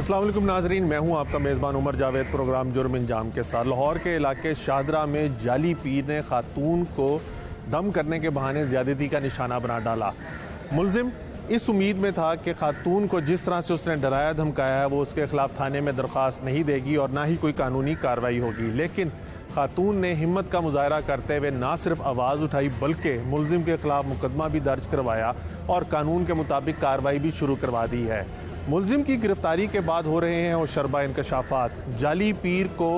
अस्सलाम वालेकुम नाजरीन, मैं हूं आपका मेज़बान उमर जावेद। प्रोग्राम जुर्म इंजाम के साथ लाहौर के इलाके शाहदरा में जाली पीर ने खातून को दम करने के बहाने ज़्यादती का निशाना बना डाला। मुलजिम इस उम्मीद में था कि खातून को जिस तरह से उसने डराया धमकाया है वो उसके खिलाफ थाने में दरख्वास्त नहीं देगी और ना ही कोई कानूनी कार्रवाई होगी, लेकिन खातून ने हिम्मत का मुजाहरा करते हुए ना सिर्फ आवाज़ उठाई बल्कि मुलजिम के खिलाफ मुकदमा भी दर्ज करवाया और कानून के मुताबिक कार्रवाई भी शुरू करवा दी है। मुलजिम की गिरफ्तारी के बाद हो रहे हैं और शरबा इंकशाफात। जाली पीर को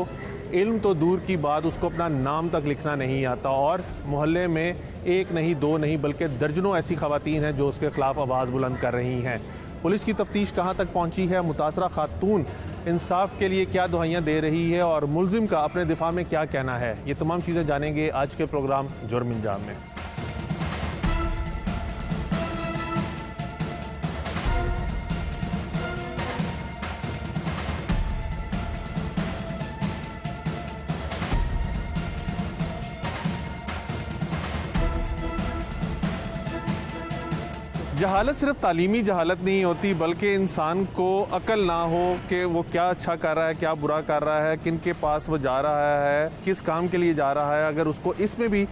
इल्म तो दूर की बात, उसको अपना नाम तक लिखना नहीं आता और मोहल्ले में एक नहीं दो नहीं बल्कि दर्जनों ऐसी खवातीन हैं जो उसके खिलाफ आवाज़ बुलंद कर रही हैं। पुलिस की तफ्तीश कहाँ तक पहुँची है, मुतासरा खातून इंसाफ के लिए क्या दुहाइयाँ दे रही है और मुलजिम का अपने दिफा में क्या कहना है, ये तमाम चीज़ें जानेंगे आज के प्रोग्राम जुर्म इंजाम में। जहालत सिर्फ तालीमी जहालत नहीं होती बल्कि इंसान को अकल ना हो कि वो क्या अच्छा कर रहा है क्या बुरा कर रहा है, किन के पास वो जा रहा है, किस काम के लिए जा रहा है। अगर उसको इसमें भी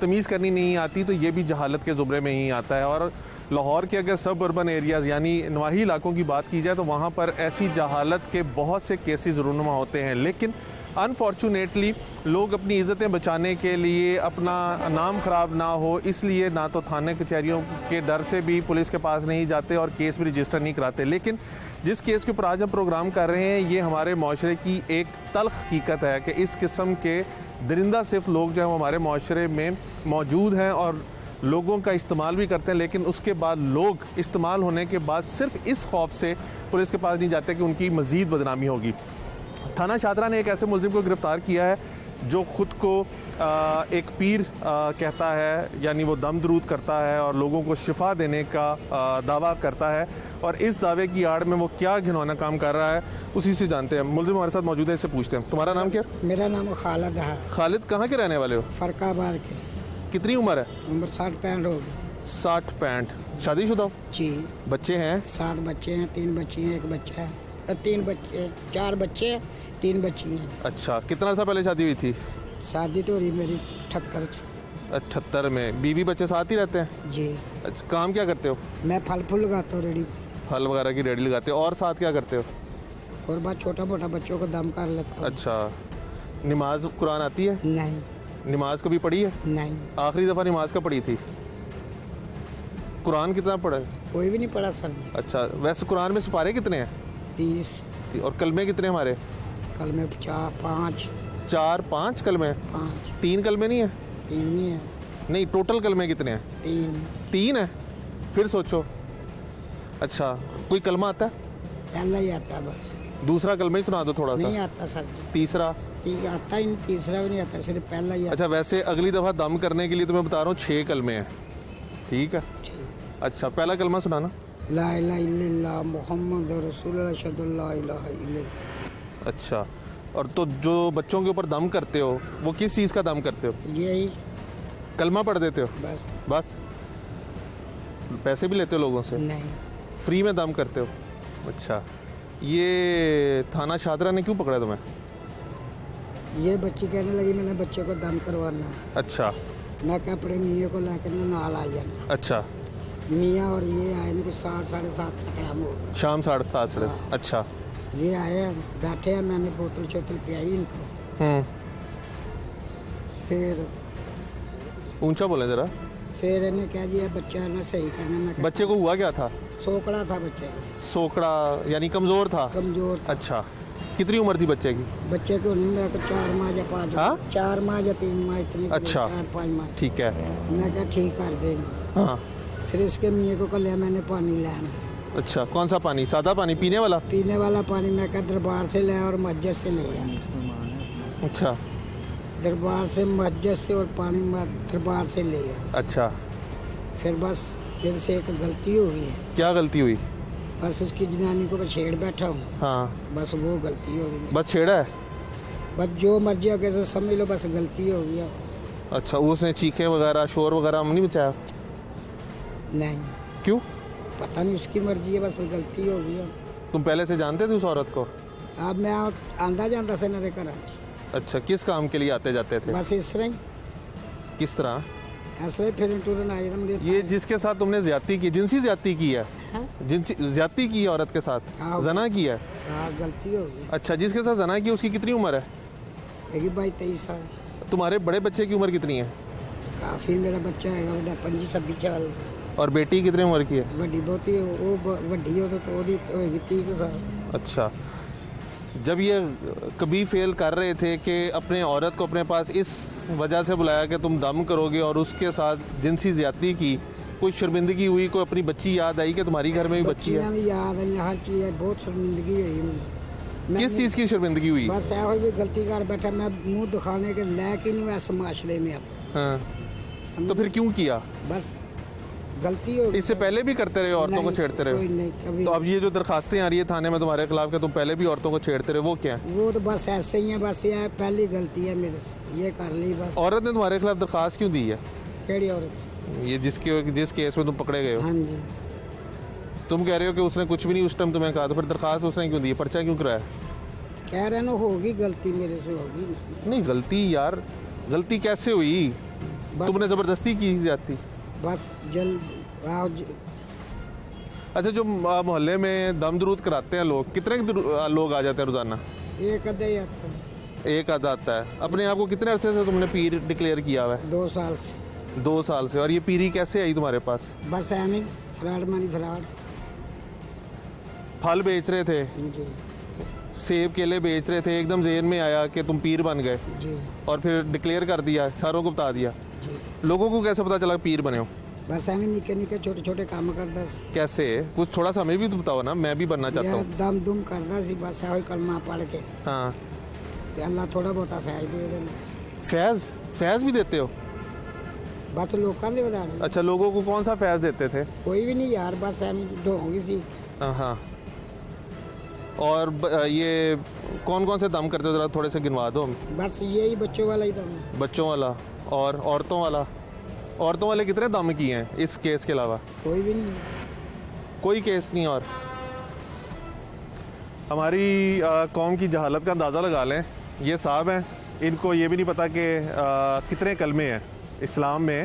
तमीज़ करनी नहीं आती तो ये भी जहालत के ज़ुमरे में ही आता है। और लाहौर के अगर सब अर्बन एरियाज़ यानी नवाही इलाकों की बात की जाए तो वहाँ पर ऐसी जहालत के बहुत से केसेस रूनुमा होते हैं, लेकिन अनफॉर्चुनेटली लोग अपनी इज़्ज़तें बचाने के लिए, अपना नाम ख़राब ना हो इसलिए ना तो थाने कचहरियों के डर से भी पुलिस के पास नहीं जाते और केस भी रजिस्टर नहीं कराते। लेकिन जिस केस के ऊपर आज हम प्रोग्राम कर रहे हैं ये हमारे माशरे की एक तल्ख़ हकीकत है कि इस किस्म के दरिंदा सिर्फ लोग जो हैं वो हमारे माशरे में मौजूद हैं और लोगों का इस्तेमाल भी करते हैं, लेकिन उसके बाद लोग इस्तेमाल होने के बाद सिर्फ इस खौफ से पुलिस के पास नहीं जाते कि उनकी मज़ीद बदनामी होगी। थाना शाहदरा ने एक ऐसे मुलजिम को गिरफ़्तार किया है जो ख़ुद को एक पीर कहता है, यानी वो दम दरूद करता है और लोगों को शिफा देने का दावा करता है और इस दावे की आड़ में वो क्या घिनौना काम कर रहा है उसी से जानते हैं। मुलजिम हमारे साथ मौजूद है, इससे पूछते हैं। तुम्हारा नाम क्या? मेरा नाम खालिद है। खालिद, कहाँ के रहने वाले हो? फरकाबाद के। कितनी उम्र है? उम्र 60-65 हो गई। 60-65। शादीशुदा हो? जी। बच्चे हैं? 7 बच्चे हैं, 3 बच्ची हैं, 1 बच्चा है। 3 बच्चे, 4 बच्चे हैं, 3 बच्ची हैं। अच्छा, कितना साल पहले शादी हुई थी? शादी तो रही मेरी 78 में। बीवी बच्चे साथ ही रहते हैं? जी। अच्छा, काम क्या करते हो? मैं फल फूल लगाता हूँ, रेडी फल वगैरह की रेडी लगाते हो और साथ क्या करते हो? और बात छोटा मोटा बच्चों को दम कर लेता हूँ। अच्छा, नमाज कुरान आती है? नहीं। नमाज कभी पढ़ी है? नहीं। आखिरी दफ़ा नमाज का पढ़ी थी? कुरान कितना पढ़ा है? कोई भी नहीं पढ़ा सर। अच्छा, वैसे कुरान में सिपारे कितने हैं? 30। और कलमे कितने हमारे? कलमे 4-5। 4-5 कलमे? 5। 3 कलमे नहीं है? 3 नहीं है। नहीं, टोटल कलमे कितने हैं? 3 है? फिर सोचो। अच्छा, कोई कलमा आता है? पहला ही आता है बस। दूसरा कलमा ही सुना दो थोड़ा सा। नहीं आता सर। तीसरा? आता ही नहीं, तीसरा भी नहीं आता, सिर्फ पहला ही आता। अच्छा, वैसे अगली दफ़ा दम करने के लिए तो मैं बता रहा हूँ 6 कलमे हैं, ठीक है? अच्छा, पहला कलमा सुनाना। ला इलाहा इल्लल्लाह मुहम्मद रसूलुल्लाह अशहदु अल्ला इलाहा इल्लल्लाह। अच्छा, और तो जो बच्चों के ऊपर दम करते हो वो किस चीज़ का दम करते हो? यही कलमा पढ़ देते हो? बस पैसे भी लेते हो लोगों से? नहीं। फ्री में दम करते हो? अच्छा, ये थाना शाहदरा ने क्यों पकड़ा तुम्हें? ये बच्ची कहने लगी मैंने बच्चे को दम करवाना। अच्छा। मैं क्या अपने मियाँ को लाकर नाल आ जाना। अच्छा। मियाँ और ये आए ना, 7-7:30 का टाइम हो गया। शाम 7:30। हाँ। अच्छा। ये आए बैठे हैं, मैंने बोतल चोतल पियाई इनको। फिर ऊंचा बोले जरा। फिर इन्हें क्या जी बच्चा ना सही करना। मैं बच्चे को हुआ क्या था? सोकड़ा था बच्चे को। सोकड़ा यानी कमजोर था? कमजोर था। अच्छा, कितनी उम्र थी बच्चे की? बच्चे को नहीं, मैं 4 माह या 5। हाँ? 4 माह या 3 माह इतनी। अच्छा। 4-5 माह। ठीक है। मैं क्या ठीक कर देंगे। हाँ। फिर इसके मियाँ को कल मैंने पानी लाया। अच्छा, कौन सा पानी? सादा पानी पीने वाला? पीने वाला पानी मैं क्या दरबार से लाया और मस्जिद से ले आया। अच्छा, दरबार से, मस्जिद से और पानी दरबार से ले आया। अच्छा। फिर बस फिर से एक गलती हो गई है। क्या गलती हुई? बस उसकी जनानी को मैं छेड़ बैठा हूँ। हाँ। बस वो गलती हो गई। बस छेड़ा है? बस जो मर्जी आगे से समझ लो, बस गलती हो गई। अच्छा, उसने चीखे वगैरह शोर वगैरह नहीं बचाया? नहीं। क्यों? पता नहीं, उसकी मर्जी है, बस गलती हो गई। तुम पहले से जानते थे उस औरत को? अब मैं आंदा जाता से ना घर अच्छा, किस काम के लिए आते जाते थे? बस इस तरह ही किस तरह? ऐसे फिर टूरन आए थे ये जिसके साथ तुमने ज्यादती की, जिनसी ज्यादती की है, जिनसी ज्यादती की है औरत के साथ, हाँ। जना की है? हाँ गलती हो गई। अच्छा, जिसके साथ जना की उसकी कितनी उम्र है? एक 22-23 साल। तुम्हारे बड़े बच्चे की उम्र कितनी है? काफ़ी मेरा बच्चा है 25-26 साल। और बेटी कितनी उम्र की है? ਵੱਡੀ ਬਹੁਤੀ ਉਹ ਵੱਡੀ ਉਹ ਤਾਂ ਉਹਦੀ ਹੋਏਗੀ 30 ਸਾਲ। अच्छा, जब ये कभी फेल कर रहे थे कि अपने औरत को अपने पास इस वजह से बुलाया कि तुम दम करोगे और उसके साथ जिनसी ज्यादती की, कोई शर्मिंदगी हुई, कोई अपनी बच्ची याद आई कि तुम्हारी घर में भी बच्ची है? भी याद है हर चीज़ है, बहुत शर्मिंदगी हुई मैं। किस चीज़ की शर्मिंदगी हुई? बस ऐसा भी गलती कर बैठा मैं मुंह दिखाने के लायक ही नहीं हुआ इस माशरे में अब। हाँ, तो फिर क्यों किया? बस गलती हो। इससे पहले भी करते रहे, औरतों को छेड़ते रहे? नहीं कभी। तो अब ये जो दरखास्तें आ रही है थाने में तुम्हारे खिलाफ कि तुम पहले भी औरतों को छेड़ते रहे, वो क्या है? वो तो बस ऐसे ही है, बस ये पहली गलती है मेरे से, ये कर ली बस। औरत ने तुम्हारे खिलाफ दरखास्त क्यों दी है? केड़ी औरत? ये जिस केस में तुम पकड़े गए हो, हाँ जी। तुम कह रहे हो कि उसने कुछ भी नहीं उस टाइम तुम्हें कहा, तो फिर दरखास्त उसने क्यों दी, पर्चा क्यों कराया? कह रहे ना होगी गलती मेरे से होगी। नहीं, गलती यार, गलती कैसे हुई? तुमने जबरदस्ती की जाती? बस जल्द अच्छा, जो मोहल्ले में दम दरूद कराते हैं लोग, कितने लोग आ जाते हैं रोजाना? एक आधा ही आता है। एक आधा आता है। अपने आप को कितने अरसे से तुमने पीर डिक्लेयर किया हुआ है? 2 साल से। 2 साल से। और ये पीरी कैसे आई तुम्हारे पास? बस एम फ्रॉड मनी फ्रॉड। फल बेच रहे थे, जी सेब केले बेच रहे थे, एकदम जेहन में आया कि तुम पीर बन गए जी और फिर डिक्लेयर कर दिया, सारों को बता दिया। जी। लोगों को कैसे पता चला पीर बने हो? बस एम निके निके छोटे छोटे काम करता सी। कैसे? कुछ थोड़ा सा हमें भी तो बताओ ना, मैं भी बनना चाहता यार हूँ। दम दुम करता सी बस ऐ कलमा पढ़ के, हाँ। ते अल्लाह थोड़ा बहुत फैज दे देना। फैज? फैज भी देते हो? बस लोगों ने बता रहे। अच्छा, लोगों को कौन सा फैज देते थे? कोई भी नहीं यार, बस एम ढोंगी सी। हाँ। और ये कौन कौन से दम करते हो, जरा थोड़े से गिनवा दो। बस यही बच्चों वाला ही दम है। बच्चों वाला और औरतों वाला? औरतों वाले कितने दम किए हैं इस केस के अलावा? कोई भी नहीं। कोई केस नहीं। और हमारी कौम की जहालत का अंदाज़ा लगा लें। ये साहब हैं, इनको ये भी नहीं पता कि कितने कलमे हैं इस्लाम में।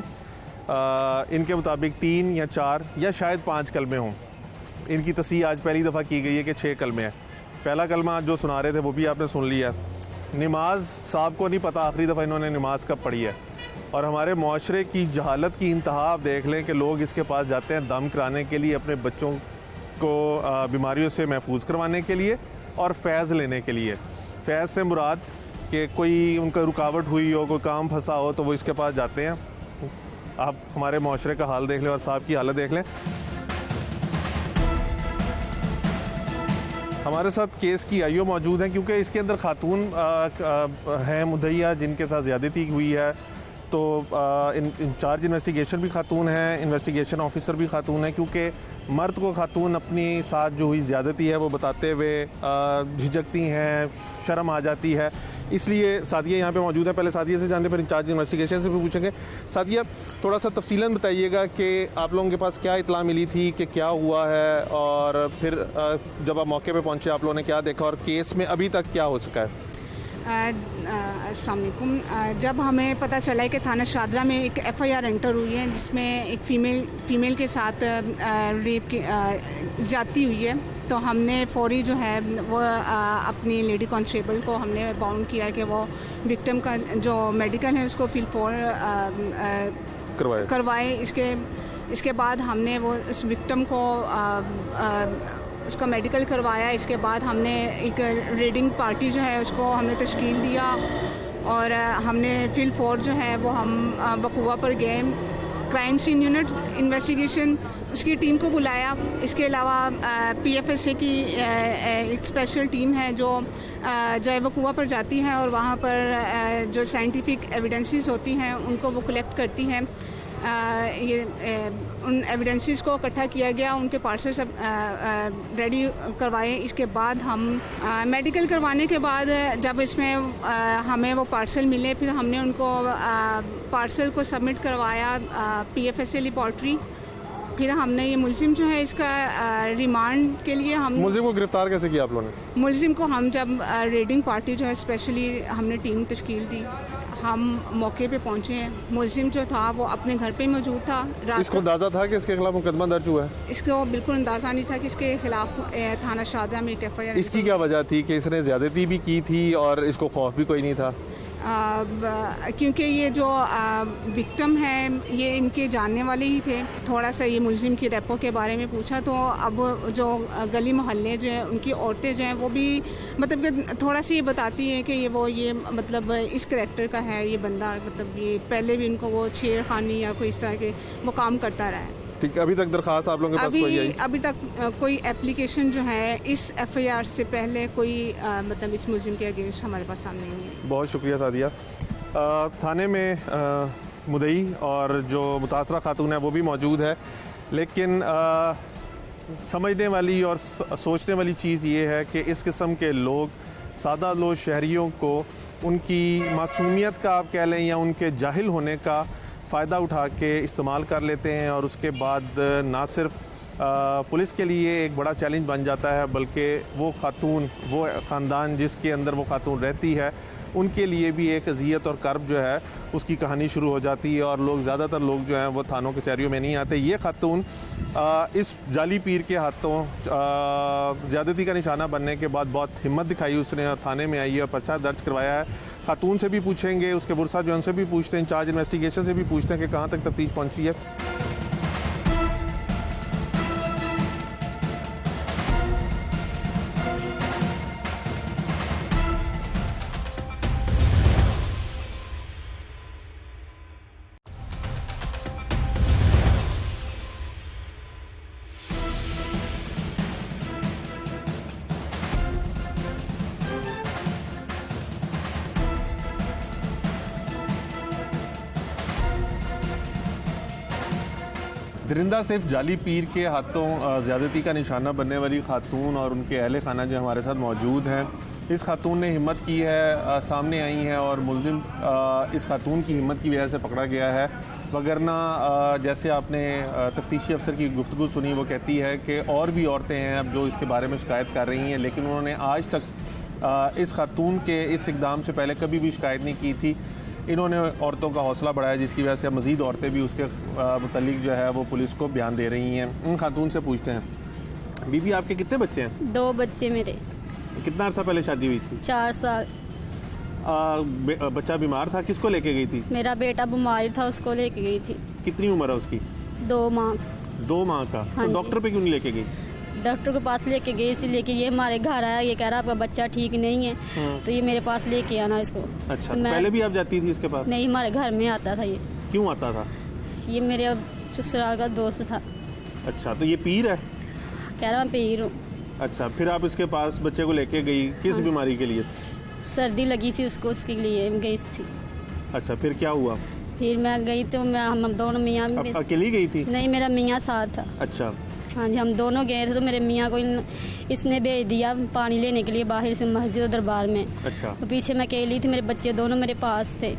इनके मुताबिक 3 या 4 या शायद 5 कलमे हों। इनकी तस्हीह आज पहली दफ़ा की गई है कि 6 कलमे हैं। पहला कलमा जो सुना रहे थे वो भी आपने सुन लिया। नमाज साहब को नहीं पता आखिरी दफ़ा इन्होंने नमाज कब पढ़ी है। और हमारे माशरे की जहालत की इंतहा आप देख लें कि लोग इसके पास जाते हैं दम कराने के लिए, अपने बच्चों को बीमारियों से महफूज करवाने के लिए और फैज़ लेने के लिए। फैज़ से मुराद कि कोई उनका रुकावट हुई हो, कोई काम फंसा हो, तो वो इसके पास जाते हैं। आप हमारे माशरे का हाल देख लें और साहब की हालत देख लें। हमारे साथ केस की आईओ मौजूद हैं, क्योंकि इसके अंदर खातून हैं मुद्दईया जिनके साथ ज़्यादती हुई है। तो इंचार्ज इन्वेस्टिगेशन भी खातून है, इन्वेस्टिगेशन ऑफिसर भी खातून है, क्योंकि मर्द को खातून अपनी साथ जो हुई ज़्यादती है वो बताते हुए झिझकती हैं, शर्म आ जाती है। इसलिए सादिया यहाँ पे मौजूद है। पहले सादिया से जानते, फिर इंचार्ज इन्वेस्टिगेशन से भी पूछेंगे। सादिया, थोड़ा सा तफसीलन बताइएगा कि आप लोगों के पास क्या इत्तला मिली थी कि क्या हुआ है, और फिर जब आप मौके पे पहुँचे आप लोगों ने क्या देखा, और केस में अभी तक क्या हो सका है? अस्सलाम वालेकुम। जब हमें पता चला है कि थाना शादरा में एक एफआईआर एंटर हुई है जिसमें एक फ़ीमेल के साथ रेप की जाती हुई है, तो हमने फौरी जो है वो अपनी लेडी कांस्टेबल को हमने बाउंड किया है कि वो विक्टिम का जो मेडिकल है उसको फिल फॉर करवाए। इसके बाद हमने वो उस विक्टिम को उसका मेडिकल करवाया। इसके बाद हमने एक रीडिंग पार्टी जो है उसको हमने तश्कील दिया, और हमने फिल फोर जो है वो हम बकुआ पर गए, क्राइम सीन यूनिट इन्वेस्टिगेशन उसकी टीम को बुलाया। इसके अलावा पीएफएसए की एक स्पेशल टीम है जो जय बकुआ पर जाती है और वहाँ पर जो साइंटिफिक एविडेंसेस होती हैं उनको वो कलेक्ट करती हैं। उन एविडेंसेस को इकट्ठा किया गया, उनके पार्सल सब रेडी करवाए। इसके बाद हम मेडिकल करवाने के बाद जब इसमें हमें वो पार्सल मिले, फिर हमने उनको पार्सल को सबमिट करवाया पीएफएसए लेबॉर्ट्री। फिर हमने ये मुलजिम जो है इसका रिमांड के लिए हम मुलजिम को गिरफ्तार कैसे किया आप लोगों ने? मुलजिम को हम जब रेडिंग पार्टी जो है स्पेशली हमने टीम तश्कील दी, हम मौके पे पहुंचे हैं। मुलजिम जो था वो अपने घर पे मौजूद था। इसको अंदाजा था कि इसके खिलाफ मुकदमा दर्ज हुआ है? इसको बिल्कुल अंदाज़ा नहीं था कि इसके खिलाफ थाना शाहजहाँ में एक FIR। इसकी क्या वजह थी कि इसने ज्यादती भी की थी और इसको खौफ भी कोई नहीं था? क्योंकि ये जो विक्टिम है ये इनके जानने वाले ही थे। थोड़ा सा ये मुलजिम की रेपो के बारे में पूछा तो अब जो गली मोहल्ले जो हैं उनकी औरतें जो हैं वो भी मतलब कि थोड़ा सा ये बताती हैं कि ये मतलब इस करैक्टर का है ये बंदा, मतलब ये पहले भी इनको वो छेड़खानी या कोई इस तरह के वो काम करता रहा है। ठीक, अभी तक दरखास्त आप लोगों के पास कोई आई? अभी तक कोई एप्लीकेशन जो है इस FIR से पहले कोई मतलब इस मुलजिम के अगेंस्ट हमारे पास सामने नहीं है। बहुत शुक्रिया सादिया। थाने में मुदई और जो मुतासरा खातून है वो भी मौजूद है, लेकिन समझने वाली और सोचने वाली चीज़ ये है कि इस किस्म के लोग सादा लोग शहरियों को उनकी मासूमियत का आप कह लें या उनके जाहिल होने का फ़ायदा उठा के इस्तेमाल कर लेते हैं और उसके बाद ना सिर्फ पुलिस के लिए एक बड़ा चैलेंज बन जाता है बल्कि वो खातून, वो ख़ानदान जिसके अंदर वो खातून रहती है, उनके लिए भी एक अजियत और कर्ब जो है उसकी कहानी शुरू हो जाती है और ज़्यादातर लोग जो हैं वो थानों कचहरियों में नहीं आते। ये खातून इस जाली पीर के हाथों ज़्यादती का निशाना बनने के बाद बहुत हिम्मत दिखाई उसने और थाने में आई है और पर्चा दर्ज करवाया है। खातून से भी पूछेंगे, उसके बुरसा जो उनसे भी पूछते हैं, इंचार्ज इन्वेस्टिगेशन से भी पूछते हैं कि कहाँ तक तफ्तीश पहुँची है। दरिंदा सिर्फ जाली पीर के हाथों ज़्यादती का निशाना बनने वाली खातून और उनके अहले खाना जो हमारे साथ मौजूद हैं, इस खातून ने हिम्मत की है, सामने आई है और मुलजिम इस खातून की हिम्मत की वजह से पकड़ा गया है। वगरना जैसे आपने तफ्तीशी अफसर की गुफ्तगू सुनी, वो कहती है कि और भी औरतें हैं अब जो इसके बारे में शिकायत कर रही हैं, लेकिन उन्होंने आज तक इस खातून के इस इक़दाम से पहले कभी भी शिकायत नहीं की थी। इन्होंने औरतों का हौसला बढ़ाया जिसकी वजह से मज़ीद औरतें भी उसके मुतल्लिक जो है वो पुलिस को बयान दे रही हैं। उन खातून से पूछते हैं, बीबी आपके कितने बच्चे हैं? 2 बच्चे मेरे। कितना अर्सा पहले शादी हुई थी? 4 साल। बच्चा बीमार था, किसको लेके गई थी? मेरा बेटा बीमार था, उसको लेके गई थी। कितनी उम्र है उसकी? 2 माह। 2 माह का? हाँ तो डॉक्टर पे क्यों नहीं लेके गई? डॉक्टर के पास लेके गई इसलिए कि ये हमारे घर आया, ये कह रहा आपका बच्चा ठीक नहीं है, तो ये मेरे पास लेके आना इसको। अच्छा, तो पहले भी आप जाती थी इसके पास? नहीं, हमारे घर में आता था ये। क्यों आता था? ये मेरे ससुराल का दोस्त था। अच्छा, तो ये पीर है? कह रहा मैं पीर हूँ। अच्छा, फिर आप इसके पास बच्चे को लेके गई किस बीमारी के लिए? सर्दी लगी थी उसको, उसके लिए गई थी। अच्छा, फिर क्या हुआ? फिर मैं गई तो हम दोनों मियाँ। अकेली गई थी? नहीं, मेरा मियाँ साथ था। अच्छा। हाँ जी, हम दोनों गए थे तो मेरे मियाँ को इसने भेज दिया पानी लेने के लिए बाहर से मस्जिद दरबार में। अच्छा। तो पीछे मैं अकेली थी, मेरे बच्चे दोनों मेरे पास थे।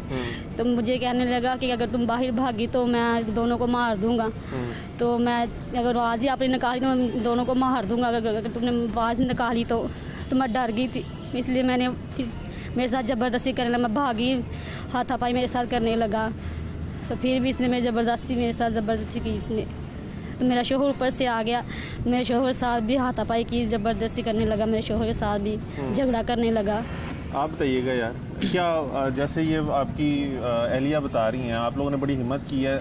तो मुझे कहने लगा कि अगर तुम बाहर भागी तो मैं दोनों को मार दूंगा। तो मैं अगर आवाज़ ही आपने निकाली तो मैं दोनों को मार दूंगा, अगर तुमने आवाज़ निकाली तो मैं डर गई थी, इसलिए मैंने फिर मेरे साथ ज़बरदस्ती करने लगा। मैं भागी, हाथापाई मेरे साथ करने लगा, तो फिर भी इसने मेरे साथ ज़बरदस्ती की इसने। तो मेरा शोहर ऊपर से आ गया, मेरे शोहर के साथ भी हाथापाई की, ज़बरदस्ती करने लगा, मेरे शोहर के साथ भी झगड़ा करने लगा। आप बताइएगा यार, क्या जैसे ये आपकी एहलिया बता रही हैं, आप लोगों ने बड़ी हिम्मत की है,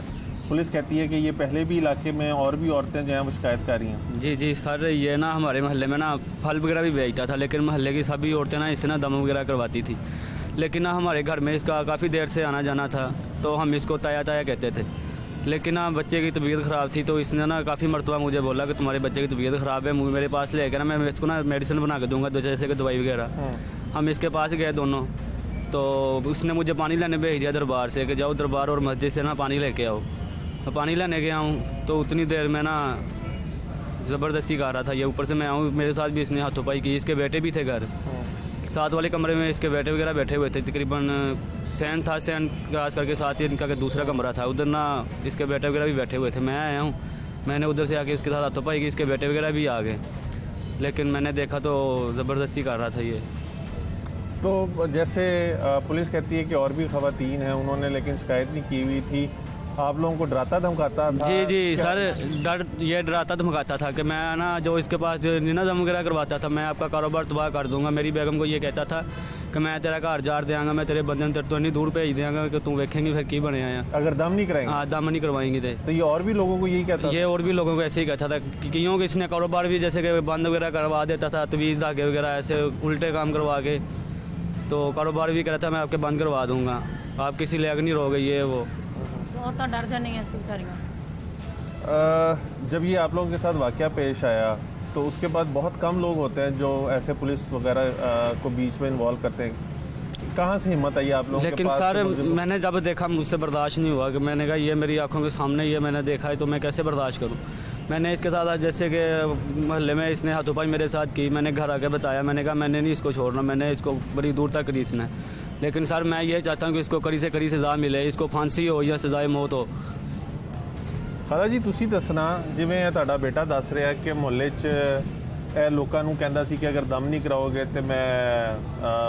पुलिस कहती है कि ये पहले भी इलाके में और भी औरतें जो हैं वो शिकायत कर रही हैं। जी जी सर, ये ना हमारे मोहल्ले में ना फल वगैरह भी बेचता था, लेकिन मोहल्ले की सभी औरतें ना इससे ना दम वगैरह करवाती थी। लेकिन ना हमारे घर में इसका काफ़ी देर से आना जाना था, तो हम इसको ताया ताया कहते थे। लेकिन ना बच्चे की तबीयत ख़राब थी, तो इसने ना काफ़ी मरतबा मुझे बोला कि तुम्हारे बच्चे की तबीयत ख़राब है, मेरे पास ले ना मैं इसको ना मेडिसिन बना के दूंगा, जैसे कि दवाई वगैरह। हम इसके पास गए दोनों, तो उसने मुझे पानी लेने भेज दिया दरबार से कि जाओ दरबार और मस्जिद से ना पानी लेके आओ। तो पानी लेने गया हूँ, तो उतनी देर में ना ज़बरदस्ती कर रहा था ये, ऊपर से मैं आऊँ, मेरे साथ भी इसने हाथोपाई की। इसके बेटे भी थे घर, साथ वाले कमरे में इसके बेटे वगैरह बैठे हुए थे। तकरीबन सैन था, सैन क्रॉस करके साथ ही इनका दूसरा कमरा था, उधर ना इसके बेटे वगैरह भी बैठे हुए थे। मैं आया हूँ मैंने उधर से आके इसके साथ हाथोपाई की, इसके बेटे वगैरह भी आ गए, लेकिन मैंने देखा तो ज़बरदस्ती कर रहा था ये। तो जैसे पुलिस कहती है कि और भी खवातीन हैं, उन्होंने लेकिन शिकायत नहीं की हुई थी, आप लोगों को डराता धमकाता था? जी सर, ये डराता धमकाता था कि मैं ना जो इसके पास दम वगैरह करवाता था, मैं आपका कारोबार तबाह कर दूंगा। मेरी बेगम को ये कहता था कि मैं तेरा घर जार देंगा, मैं तेरे बंदे तेरे तो इतनी दूर भेज देंगा कि तू देखेंगी फिर की बने आया अगर दम नहीं कराएंगे। हाँ, दम नहीं करवाएंगे तो ये और भी लोगों को यही कहता ये और भी लोगों को ऐसे ही कहता था कि क्योंकि इसने कारोबार भी जैसे कि बंद वगैरह करवा देता था, तवीज़ धागे वगैरह ऐसे उल्टे काम करवा के, तो कारोबार भी कहता था मैं आपके बंद करवा दूंगा, आप किसी लायक नहीं रहोगे, ये वो तो डर जानी है सारियाँ। जब ये आप लोगों के साथ वाकया पेश आया तो उसके बाद बहुत कम लोग होते हैं जो ऐसे पुलिस वगैरह को बीच में इन्वॉल्व करते हैं। कहाँ से हिम्मत आई आप लोगों के लेकिन पास? सर मैंने जब देखा मुझसे बर्दाश्त नहीं हुआ कि मैंने कहा ये मेरी आंखों के सामने ये मैंने देखा है तो मैं कैसे बर्दाश्त करूं। मैंने इसके साथ जैसे कि मोहल्ले में इसने हाथोपाई मेरे साथ की, मैंने घर आके बताया, मैंने कहा मैंने नहीं इसको छोड़ना, मैंने इसको बड़ी दूर तक खरीदना है। लेकिन सर मैं ये चाहता हूँ कि इसको कड़ी से कड़ी सज़ा मिले, इसको फांसी हो या सज़ाए मौत हो। खाला जी ਤੁਸੀਂ ਦੱਸਣਾ, ਜਿਵੇਂ ਤੁਹਾਡਾ ਬੇਟਾ ਦੱਸ ਰਿਹਾ ਕਿ ਮੁਹੱਲੇ 'ਚ ਇਹ ਲੋਕਾਂ ਨੂੰ ਕਹਿੰਦਾ ਸੀ ਕਿ ਅਗਰ ਦਮ ਨਹੀਂ ਕਰਾਓਗੇ ਤੇ ਮੈਂ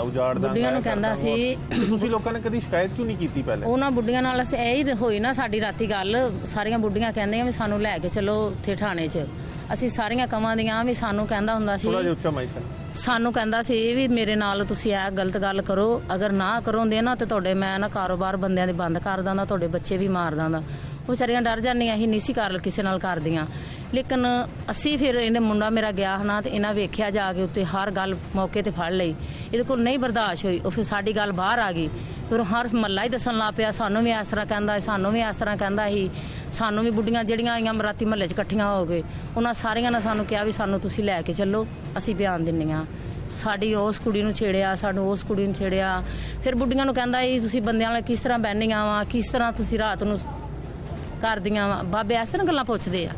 ਉਜਾੜ ਦਾਂਗਾ। ਬੁੱਢੀਆਂ ਨੂੰ ਕਹਿੰਦਾ ਸੀ। ਤੁਸੀਂ ਲੋਕਾਂ ਨੇ ਕਦੀ ਸ਼ਿਕਾਇਤ ਕਿਉਂ ਨਹੀਂ ਕੀਤੀ ਪਹਿਲੇ? ਉਹਨਾਂ ਬੁੱਢੀਆਂ ਨਾਲ ਅਸੀਂ ਇਹ ਹੀ ਹੋਈ ਨਾ ਸਾਡੀ ਰਾਤੀ ਗੱਲ, ਸਾਰੀਆਂ ਬੁੱਢੀਆਂ ਕਹਿੰਦੀਆਂ ਵੀ ਸਾਨੂੰ ਲੈ ਕੇ ਚਲੋ ਉੱਥੇ ਥਾਣੇ 'ਚ। ਅਸੀਂ ਸਾਰੀਆਂ ਕਵਾਂ ਦੀਆਂ ਵੀ ਸਾਨੂੰ ਕਹਿੰਦਾ ਹੁੰਦਾ ਸੀ, ਥੋੜਾ ਜਿਹਾ ਉੱਚਾ ਮਾਈਕ ਸਾਨੂੰ ਕਹਿੰਦਾ ਸੀ ਵੀ ਮੇਰੇ ਨਾਲ ਤੁਸੀਂ ਇਹ ਗਲਤ ਗੱਲ ਕਰੋ, ਅਗਰ ਨਾ ਕਰੋਂਦੇ ਨਾ ਤੇ ਤੁਹਾਡੇ ਮੈਂ ਨਾ ਕਾਰੋਬਾਰ ਬੰਦਿਆਂ ਦੇ ਬੰਦ ਕਰ ਦਾਂਦਾ, ਤੁਹਾਡੇ ਬੱਚੇ ਵੀ ਮਾਰ ਦਾਂਦਾ। ਉਹ ਵਿਚਾਰੀਆਂ ਡਰ ਜਾਂਦੀਆਂ, ਅਸੀਂ ਨਹੀਂ ਸੀ ਕਰ ਕਿਸੇ ਨਾਲ ਕਰਦੀਆਂ। ਲੇਕਿਨ ਅਸੀਂ ਫਿਰ ਇਹਨੇ ਮੁੰਡਾ ਮੇਰਾ ਗਿਆ ਨਾ ਤੇ ਇਹਨਾਂ ਵੇਖਿਆ ਜਾ ਕੇ ਉੱਤੇ ਹਰ ਗੱਲ ਮੌਕੇ ਤੇ ਫੜ ਲਈ, ਇਹਦੇ ਕੋਲ ਨਹੀਂ ਬਰਦਾਸ਼ਤ ਹੋਈ। ਉਹ ਫਿਰ ਸਾਡੀ ਗੱਲ ਬਾਹਰ ਆ ਗਈ, ਫਿਰ ਹਰ ਮਹੱਲਾ ਹੀ ਦੱਸਣ ਲੱਗ ਪਿਆ, ਸਾਨੂੰ ਵੀ ਇਸ ਤਰ੍ਹਾਂ ਕਹਿੰਦਾ, ਸਾਨੂੰ ਵੀ ਇਸ ਤਰ੍ਹਾਂ ਕਹਿੰਦਾ ਸੀ। ਸਾਨੂੰ ਵੀ ਬੁੱਢੀਆਂ ਜਿਹੜੀਆਂ ਆਈਆਂ ਰਾਤੀ ਮਹੱਲੇ 'ਚ ਇਕੱਠੀਆਂ ਹੋ ਗਏ, ਉਹਨਾਂ ਸਾਰੀਆਂ ਨੇ ਸਾਨੂੰ ਕਿਹਾ ਵੀ ਸਾਨੂੰ ਤੁਸੀਂ ਲੈ ਕੇ ਚੱਲੋ, ਅਸੀਂ ਬਿਆਨ ਦਿੰਨੀਆਂ। ਸਾਡੀ ਉਸ ਕੁੜੀ ਨੂੰ ਛੇੜਿਆ, ਸਾਨੂੰ ਉਸ ਕੁੜੀ ਨੂੰ ਛੇੜਿਆ। ਫਿਰ ਬੁੱਢੀਆਂ ਨੂੰ ਕਹਿੰਦਾ ਸੀ ਤੁਸੀਂ ਬੰਦਿਆਂ ਨਾਲ ਕਿਸ ਤਰ੍ਹਾਂ ਬਹਿੰਦੀਆਂ ਵਾ, ਕਿਸ ਤਰ੍ਹਾਂ ਤੁਸੀਂ ਰਾਤ ਨੂੰ ਕਰਦੀਆਂ ਵਾ। ਬਾਬੇ ਇਸ ਤਰ੍ਹਾਂ ਗੱਲਾਂ ਪੁੱਛਦੇ ਆ।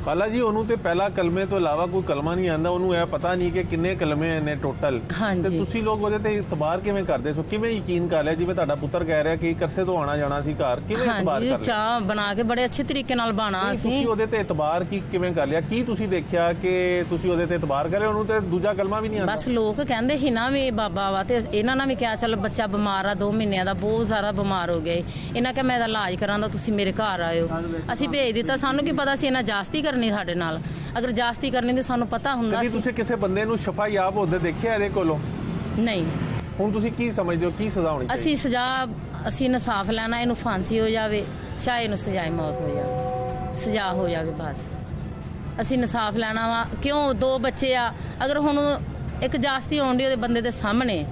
ਖਾਲਾ ਜੀ ਉਹਨੂੰ ਤੇ ਪਹਿਲਾ ਕਲਮੇ ਤੋਂ ਇਲਾਵਾ ਕੋਈ ਕਲਮਾ ਨਹੀਂ ਆਂਦਾ, ਉਹਨੂੰ ਇਹ ਪਤਾ ਨਹੀਂ ਕਿ ਕਿੰਨੇ ਕਲਮੇ ਨੇ ਟੋਟਲ। ਤੇ ਤੁਸੀਂ ਲੋਕ ਉਹਦੇ ਤੇ ਇਤਬਾਰ ਕਿਵੇਂ ਕਰਦੇ ਸੋ? ਕਿਵੇਂ ਯਕੀਨ ਕਰ ਲਿਆ? ਜਿਵੇਂ ਤੁਹਾਡਾ ਪੁੱਤਰ ਕਹਿ ਰਿਹਾ ਕਿ ਕਰਸੇ ਤੋਂ ਆਣਾ ਜਾਣਾ ਸੀ ਘਰ, ਕਿਵੇਂ ਇਤਬਾਰ ਕਰ ਲਿਆ? ਚਾਹ ਬਣਾ ਕੇ ਬੜੇ ਅੱਛੇ ਤਰੀਕੇ ਨਾਲ ਬਾਣਾ ਸੀ। ਤੁਸੀਂ ਉਹਦੇ ਤੇ ਇਤਬਾਰ ਕਿਵੇਂ ਕਰ ਲਿਆ? ਕੀ ਤੁਸੀਂ ਦੇਖਿਆ ਕਿ ਤੁਸੀਂ ਉਹਦੇ ਤੇ ਇਤਬਾਰ ਕਰਿਆ? ਉਹਨੂੰ ਤੇ ਦੂਜਾ ਕਲਮਾ ਵੀ ਨਹੀਂ ਆਂਦਾ। ਬਸ ਲੋਕ ਕਹਿੰਦੇ ਸੀ ਨਾ ਵੀ ਬਾਬਾ ਵਾ, ਤੇ ਇਹਨਾਂ ਨਾਲ ਵੀ ਕਿਹਾ ਚੱਲ ਬੱਚਾ ਬਿਮਾਰ ਆ, 2 ਮਹੀਨਿਆਂ ਦਾ ਬਹੁਤ ਜ਼ਿਆਦਾ ਬਿਮਾਰ ਹੋ ਗਿਆ। ਇਹਨਾਂ ਕਿਹਾ ਮੈਂ ਇਹਦਾ ਇਲਾਜ ਕਰਾਂਦਾ, ਤੁਸੀਂ ਮੇਰੇ ਘਰ ਆਇਓ। ਅਸੀਂ ਭੇਜ ਦਿੱਤਾ। ਸਾਨੂੰ ਕੀ ਪਤਾ ਸੀ ਇਹਨਾਂ ਜਾਸਤੀ ਕਰਨੀ ਸਾਡੇ ਨਾਲ। ਅਗਰ ਜਾਸਤੀ ਕਰਨੀ ਤੇ ਸਾਨੂੰ ਪਤਾ ਹੁੰਦਾ ਸੀ। ਤੁਸੀਂ ਕਿਸੇ ਬੰਦੇ ਨੂੰ ਸ਼ਫਾ ਯਾਬ ਹੁੰਦੇ ਦੇਖਿਆ ਇਹਦੇ ਕੋਲੋਂ? ਨਹੀਂ। ਹੁਣ ਤੁਸੀਂ ਕੀ ਸਮਝਦੇ ਹੋ ਕੀ ਸਜ਼ਾ ਹੋਣੀ ਚਾਹੀਦੀ? ਅਸੀਂ ਸਜ਼ਾ, ਅਸੀਂ ਇਨਸਾਫ ਲੈਣਾ, ਇਹਨੂੰ ਫਾਂਸੀ ਹੋ ਜਾਵੇ, ਚਾਹੇ ਇਹਨੂੰ ਸਜ਼ਾਏ ਮੌਤ ਹੋ ਜਾਵੇ, ਸਜ਼ਾ ਹੋ ਜਾਵੇ ਬਸ। ਅਸੀਂ ਇਨਸਾਫ ਲੈਣਾ ਵਾ। ਕਿਉਂ 2 ਬੱਚੇ ਆ, ਅਗਰ ਹੁਣ ਇੱਕ ਜਾਸਤੀ ਹੋਣ ਦੀ ਉਹਦੇ ਬੰਦੇ ਦੇ ਸਾਹਮਣੇ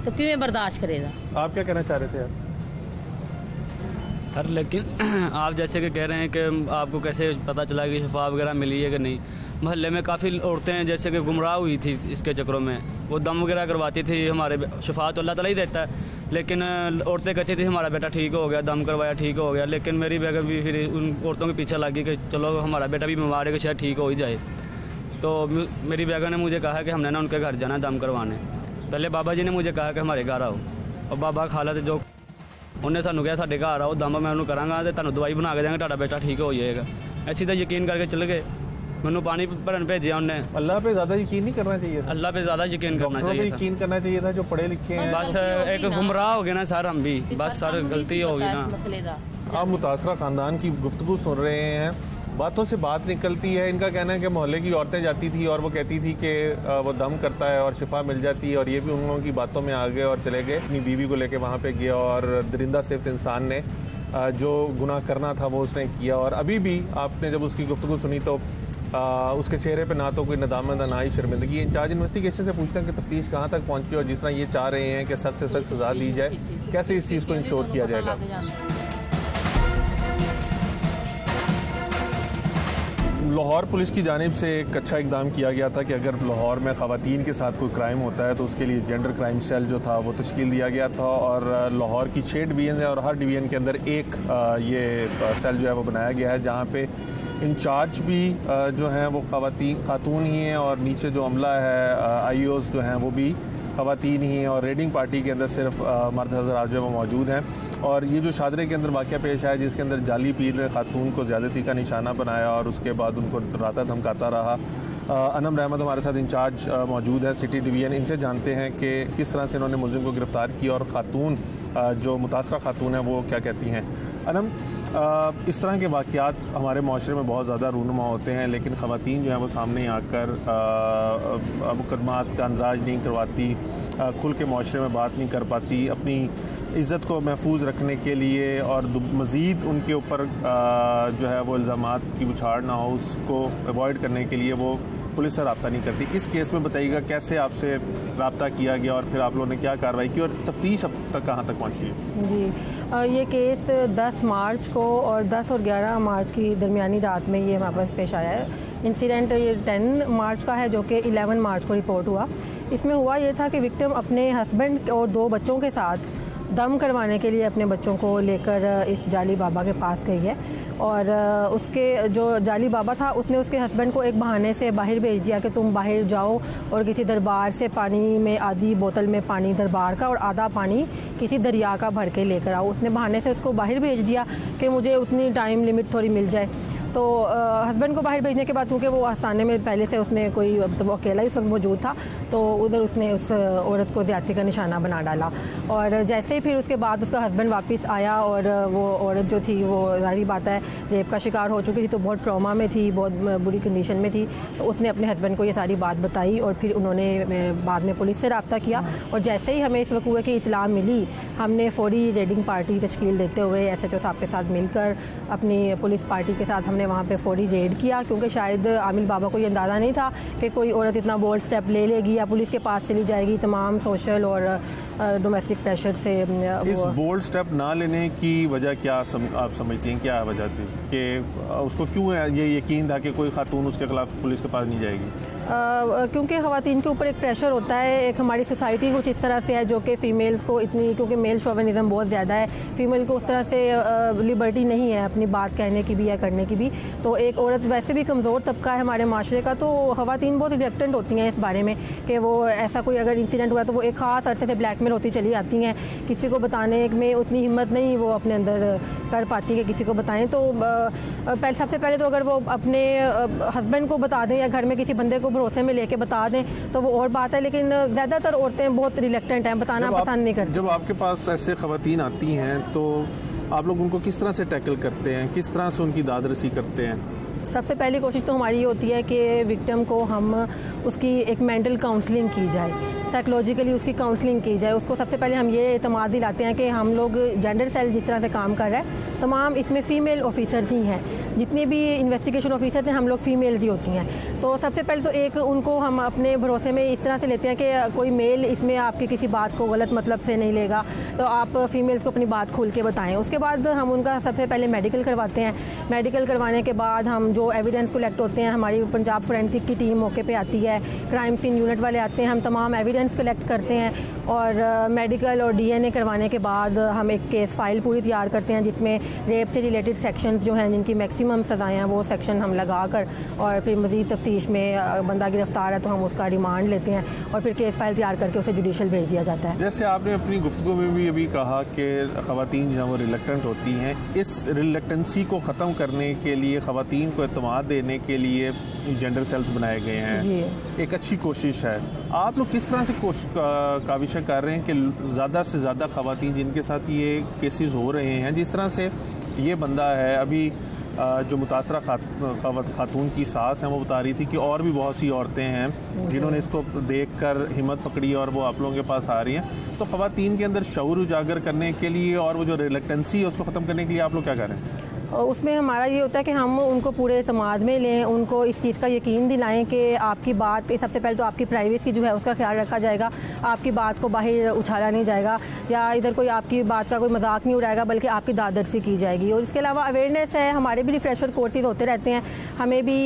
ਤਾਂ ਕਿਵੇਂ ਬਰਦਾਸ਼ਤ ਕਰੇਗਾ? आप क्या कहना चाह रहे थे यार? सर लेकिन आप जैसे कि कह रहे हैं कि आपको कैसे पता चला कि शफा वगैरह मिली है कि नहीं? मोहल्ले में काफ़ी औरतें जैसे कि गुमराह हुई थी इसके चक्करों में, वो दम वगैरह करवाती थी। हमारे शफा तो अल्लाह ताला ही देता है, लेकिन औरतें कहती थी हमारा बेटा ठीक हो गया, दम करवाया ठीक हो गया। लेकिन मेरी बेगम भी फिर उन औरतों के पीछे लग गई कि चलो हमारा बेटा भी बीमार है कि शायद ठीक हो ही जाए। तो मेरी बेगम ने मुझे कहा कि हमने ना उनके घर जाना दम करवाने। पहले बाबा जी ने मुझे कहा कि हमारे घर आओ, और बाबा खाला जो ਉਹਨੇ ਸਾਨੂੰ ਕਿਹਾ ਸਾਡੇ ਘਰ ਆਓ, ਦਮ ਮੈਂ ਉਹਨੂੰ ਕਰਾਂਗਾ ਤੇ ਤੁਹਾਨੂੰ ਦਵਾਈ ਬਣਾ ਕੇ ਦੇਵਾਂਗੇ, ਤੁਹਾਡਾ ਬੇਟਾ ਠੀਕ ਹੋ ਜਾਏਗਾ। ਅਸੀਂ ਤਾਂ ਯਕੀਨ ਕਰਕੇ ਚੱਲ ਗਏ। ਮੈਨੂੰ ਪਾਣੀ ਭਰਨ ਭੇਜਿਆ ਉਹਨੇ। अल्लाह पे ज़्यादा यकीन नहीं करना चाहिए था? अल्लाह पे ज़्यादा यकीन करना डॉक्टरों पे चाहिए था। यकीन करना चाहिए था जो पढ़े लिखे हैं। बस एक गुमराह हो गया ना सर, हम भी बस सर गलती हो गई ना। ਮਸਲੇ ਦਾ आप मुतासरा ख़ानदान की गुफ्तगू सुन रहे हैं, बातों से बात निकलती है। इनका कहना है कि मोहल्ले की औरतें जाती थी और वो कहती थी कि वो दम करता है और शिफा मिल जाती है, और ये भी उन लोगों की बातों में आ गए और चले गए। अपनी बीवी को लेके वहाँ पे गया और दरिंदा सिफ्त इंसान ने जो गुनाह करना था वो उसने किया। और अभी भी आपने जब उसकी गुफ्तगू सुनी तो उसके चेहरे पे ना तो कोई नदामत ना ही शर्मिंदगी। इंचार्ज इन्वेस्टिगेशन से पूछते हैं कि तफ्तीश कहाँ तक पहुँची और जिस तरह ये चाह रहे हैं कि सख्त से सख्त सज़ा दी जाए, कैसे इस चीज़ को इंश्योर किया जाएगा? लाहौर पुलिस की जानिब से एक अच्छा इकदाम किया गया था कि अगर लाहौर में ख़वातीन के साथ कोई क्राइम होता है तो उसके लिए जेंडर क्राइम सेल जो था वो तश्कील दिया गया था। और लाहौर की 6 डिवीज़न है और हर डिवीज़न के अंदर एक ये सेल जो है वो बनाया गया है, जहाँ पे इंचार्ज भी जो हैं वो खातून ही हैं और नीचे जो अमला है IOs जो हैं वो भी ख़वातीन ही हैं और रेडिंग पार्टी के अंदर सिर्फ मर्द हज़रात जो है वो मौजूद हैं। और ये जो शादरे के अंदर वाक़या पेश आया जिसके अंदर जाली पीर ने खातून को ज़्यादती का निशाना बनाया और उसके बाद उनको डराता धमकाता रहा। अनम रहमत हमारे साथ इंचार्ज मौजूद है सिटी डिवीज़न, इनसे जानते हैं कि किस तरह से इन्होंने मुलजिम को गिरफ़्तार किया और ख़ातून जो मुतासरा ख़ातून है वो क्या कहती हैं। अनम, इस तरह के वाक़यात हमारे माशरे में बहुत ज़्यादा रूनुमा होते हैं, लेकिन ख़वातीन जो हैं वो सामने आकर मुकदमात का अंदाज नहीं करवाती, खुल के माशरे में बात नहीं कर पाती, अपनी इज़्ज़त को महफूज रखने के लिए और मज़ीद उनके ऊपर जो है वो इल्ज़ामात की बुछाड़ ना हो उसको अवॉइड करने के लिए वो पुलिस से रब्ता नहीं करती। इस केस में बताइएगा कैसे आपसे रब्ता किया गया और फिर आप लोगों ने क्या कार्रवाई की और तफ्तीश अब तक कहाँ तक पहुँची है? जी, ये केस 10 मार्च को और 10 और 11 मार्च की दरमियानी रात में ये हमारे पास पेश आया है। इंसिडेंट ये 10 मार्च का है जो कि 11 मार्च को रिपोर्ट हुआ। इसमें हुआ ये था कि विक्टिम अपने हस्बैंड और 2 बच्चों के साथ दम करवाने के लिए अपने बच्चों को लेकर इस जाली बाबा के पास गई है और उसके जो जाली बाबा था उसने उसके हस्बैंड को एक बहाने से बाहर भेज दिया कि तुम बाहर जाओ और किसी दरबार से पानी में आधी बोतल में पानी दरबार का और आधा पानी किसी दरिया का भर के लेकर आओ। उसने बहाने से उसको बाहर भेज दिया कि मुझे उतनी टाइम लिमिट थोड़ी मिल जाए। तो हस्बैंड को बाहर भेजने के बाद क्योंकि वो आसाने में पहले से उसने कोई तो वो अकेला ही उस वक्त मौजूद था तो उधर उसने उस औरत को ज़्यादती का निशाना बना डाला और जैसे ही फिर उसके बाद उसका हस्बैंड वापस आया और वो औरत जो थी वो ज़ाहिर बात है रेप का शिकार हो चुकी थी तो बहुत ट्रॉमा में थी, बहुत बुरी कंडीशन में थी। तो उसने अपने हस्बैंड को ये सारी बात बताई और फिर उन्होंने बाद में पुलिस से रब्ता किया और जैसे ही हमें इस वक़ूए की इतला मिली हमने फौरी रेडिंग पार्टी तश्कील देते हुए SHO साहब के साथ मिलकर अपनी पुलिस पार्टी के साथ हमने वहाँ पे फौरी रेड किया क्योंकि शायद आमिल बाबा को ये अंदाज़ा नहीं था कि कोई औरत इतना बोल्ड स्टेप ले लेगी या पुलिस के पास चली जाएगी। तमाम सोशल और डोमेस्टिक प्रेशर से इस बोल्ड स्टेप ना लेने की वजह क्या आप समझती हैं, क्या वजह थी कि उसको क्यों ये यकीन था कि कोई खातून उसके खिलाफ पुलिस के पास नहीं जाएगी? क्योंकि ख़वातीन के ऊपर एक प्रेशर होता है। एक हमारी सोसाइटी कुछ इस तरह से है जो कि फ़ीमेल्स को इतनी, क्योंकि मेल शोविनिज़म बहुत ज़्यादा है, फ़ीमेल को उस तरह से लिबर्टी नहीं है अपनी बात कहने की भी या करने की भी। तो एक औरत वैसे भी कमज़ोर तबका है हमारे माशरे का, तो ख़वातीन बहुत रिलेक्टेंट होती हैं इस बारे में कि वो ऐसा कोई अगर इंसिडेंट हुआ तो वो एक ख़ास अरसे से ब्लैकमेल होती चली आती हैं, किसी को बताने में उतनी हिम्मत नहीं वो अपने अंदर कर पाती कि किसी को बताएं। तो सबसे पहले तो अगर वो अपने हस्बैंड को बता दें या घर में किसी बंदे को भरोसे में लेके बता दें तो वो और बात है, लेकिन ज़्यादातर औरतें बहुत रिलेक्टेंट हैं, बताना पसंद नहीं करती। जब आपके पास ऐसे ख़वातीन आती हैं तो आप लोग उनको किस तरह से टैकल करते हैं, किस तरह से उनकी दादरसी करते हैं? सबसे पहली कोशिश तो हमारी ये होती है कि विक्टिम को हम उसकी एक मेंटल काउंसलिंग की जाए, साइकोलॉजिकली उसकी काउंसलिंग की जाए। उसको सबसे पहले हम ये एतमाद दिलाते हैं कि हम लोग जेंडर सेल जिस तरह से काम कर रहा है तमाम इसमें फ़ीमेल ऑफिसर्स ही हैं, जितनी भी इन्वेस्टिगेशन ऑफिसर्स हैं हम लोग फ़ीमेल्स ही होती हैं। तो सबसे पहले तो एक उनको हम अपने भरोसे में इस तरह से लेते हैं कि कोई मेल इसमें आपकी किसी बात को गलत मतलब से नहीं लेगा, तो आप फ़ीमेल्स को अपनी बात खुल के बताएं। उसके बाद हम उनका सबसे पहले मेडिकल करवाते हैं। मेडिकल करवाने के बाद हम जो एविडेंस कलेक्ट होते हैं, हमारी पंजाब फोरेंसिक की टीम मौके पे आती है, क्राइम सीन यूनिट वाले आते हैं, हम तमाम एविडेंस कलेक्ट करते हैं और मेडिकल और DNA करवाने के बाद हम एक केस फाइल पूरी तैयार करते हैं जिसमें रेप से रिलेटेड सेक्शंस जो हैं जिनकी मैक्सिमम सज़ाएँ हैं वो सेक्शन हम लगा कर और फिर मज़ीद तफ्तीश में बंदा गिरफ्तार है तो हम उसका रिमांड लेते हैं और फिर केस फाइल तैयार करके उसे जुडिशल भेज दिया जाता है। जैसे आपने अपनी गुफ्तगू में भी अभी कहा कि ख़वातीन जो वो रिलेक्टेंट होती हैं, इस रिलेक्टेंसी को ख़त्म करने के लिए ख़वातीन को एतमाद देने के लिए जेंडर सेल्स बनाए गए हैं जी। एक अच्छी कोशिश है। आप लोग किस तरह से काविशें कर रहे हैं कि ज़्यादा से ज़्यादा ख़वातीन जिनके साथ ये केसेस हो रहे हैं, जिस तरह से ये बंदा है अभी जो मुतासरा खातून की सास हैं वो बता रही थी कि और भी बहुत सी औरतें हैं जिन्होंने इसको देखकर हिम्मत पकड़ी और वो आप लोगों के पास आ रही हैं, तो ख़वातीन के अंदर शऊर उजागर करने के लिए और वो जो रिलेक्टेंसी है उसको ख़त्म करने के लिए आप लोग क्या कर रहे हैं? उसमें हमारा ये होता है कि हम उनको पूरे एतमाद में लें, उनको इस चीज़ का यकीन दिलाएं कि आपकी बात, सबसे पहले तो आपकी प्राइवेसी जो है उसका ख्याल रखा जाएगा, आपकी बात को बाहर उछाला नहीं जाएगा या इधर कोई आपकी बात का कोई मजाक नहीं उड़ाएगा बल्कि आपकी दादरसी की जाएगी। और इसके अलावा अवेयरनेस है, हमारे भी रिफ्रेशर कोर्सेज होते रहते हैं, हमें भी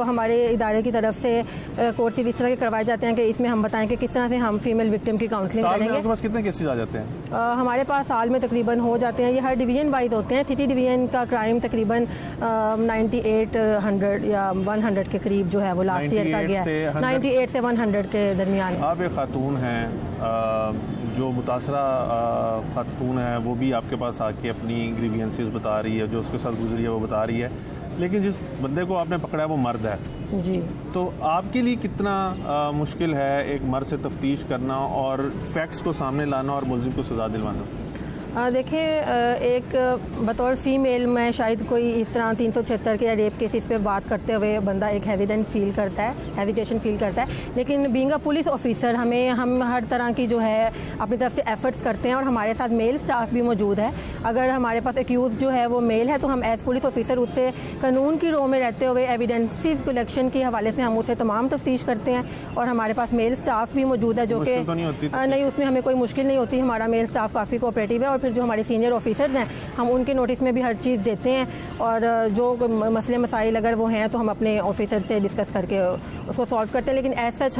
हमारे इदारे की तरफ से कोर्सेज इस तरह के करवाए जाते हैं कि इसमें हम बताएं कि किस तरह से हम फीमेल विक्टिम की काउंसलिंग करेंगे। आपके पास कितने केसेज आ जाते हैं? हमारे पास साल में तकरीबन हो जाते हैं, ये हर डिवीज़न वाइज होते हैं। सिटी डिवीज़न का क्राइम टाइम तकरीबन 9800 या 100 के करीब जो है वो लास्ट ईयर का गया है, 98 से 100 के दरमियान। आप एक खातून हैं जो मुतासरा खातून है, वो भी आपके पास आके अपनी ग्रीवियंसेस बता रही है, जो उसके साथ गुजरी है वो बता रही है, लेकिन जिस बंदे को आपने पकड़ा है वो मर्द है जी। तो आपके लिए कितना मुश्किल है एक मर्द से तफ्तीश करना और फैक्ट्स को सामने लाना और मुलजिम को सज़ा दिलवाना? देखिए, एक बतौर फीमेल मैं शायद कोई इस तरह 376 के या रेप केसेस पे बात करते हुए बंदा एक हेजिटेंट फील करता है, हेजिटेशन फील करता है, लेकिन बीइंग अ पुलिस ऑफिसर हम हर तरह की जो है अपनी तरफ से एफर्ट्स करते हैं और हमारे साथ मेल स्टाफ भी मौजूद है। अगर हमारे पास एक्यूज जो है वो मेल है तो हम एज पुलिस ऑफिसर उससे कानून की रो में रहते हुए एविडेंसेस कलेक्शन के हवाले से हम उससे तमाम तफ्तीश करते हैं और हमारे पास मेल स्टाफ भी मौजूद है जो कि नहीं, उसमें हमें कोई मुश्किल नहीं होती। हमारा मेल स्टाफ काफ़ी कोऑपरेटिव है और फिर जो हमारे सीनियर ऑफिसर्स हैं हम उनके नोटिस में भी हर चीज़ देते हैं और जो मसले मसाइल अगर वो हैं तो हम अपने ऑफिसर से डिस्कस करके उसको सॉल्व करते हैं। लेकिन एज सच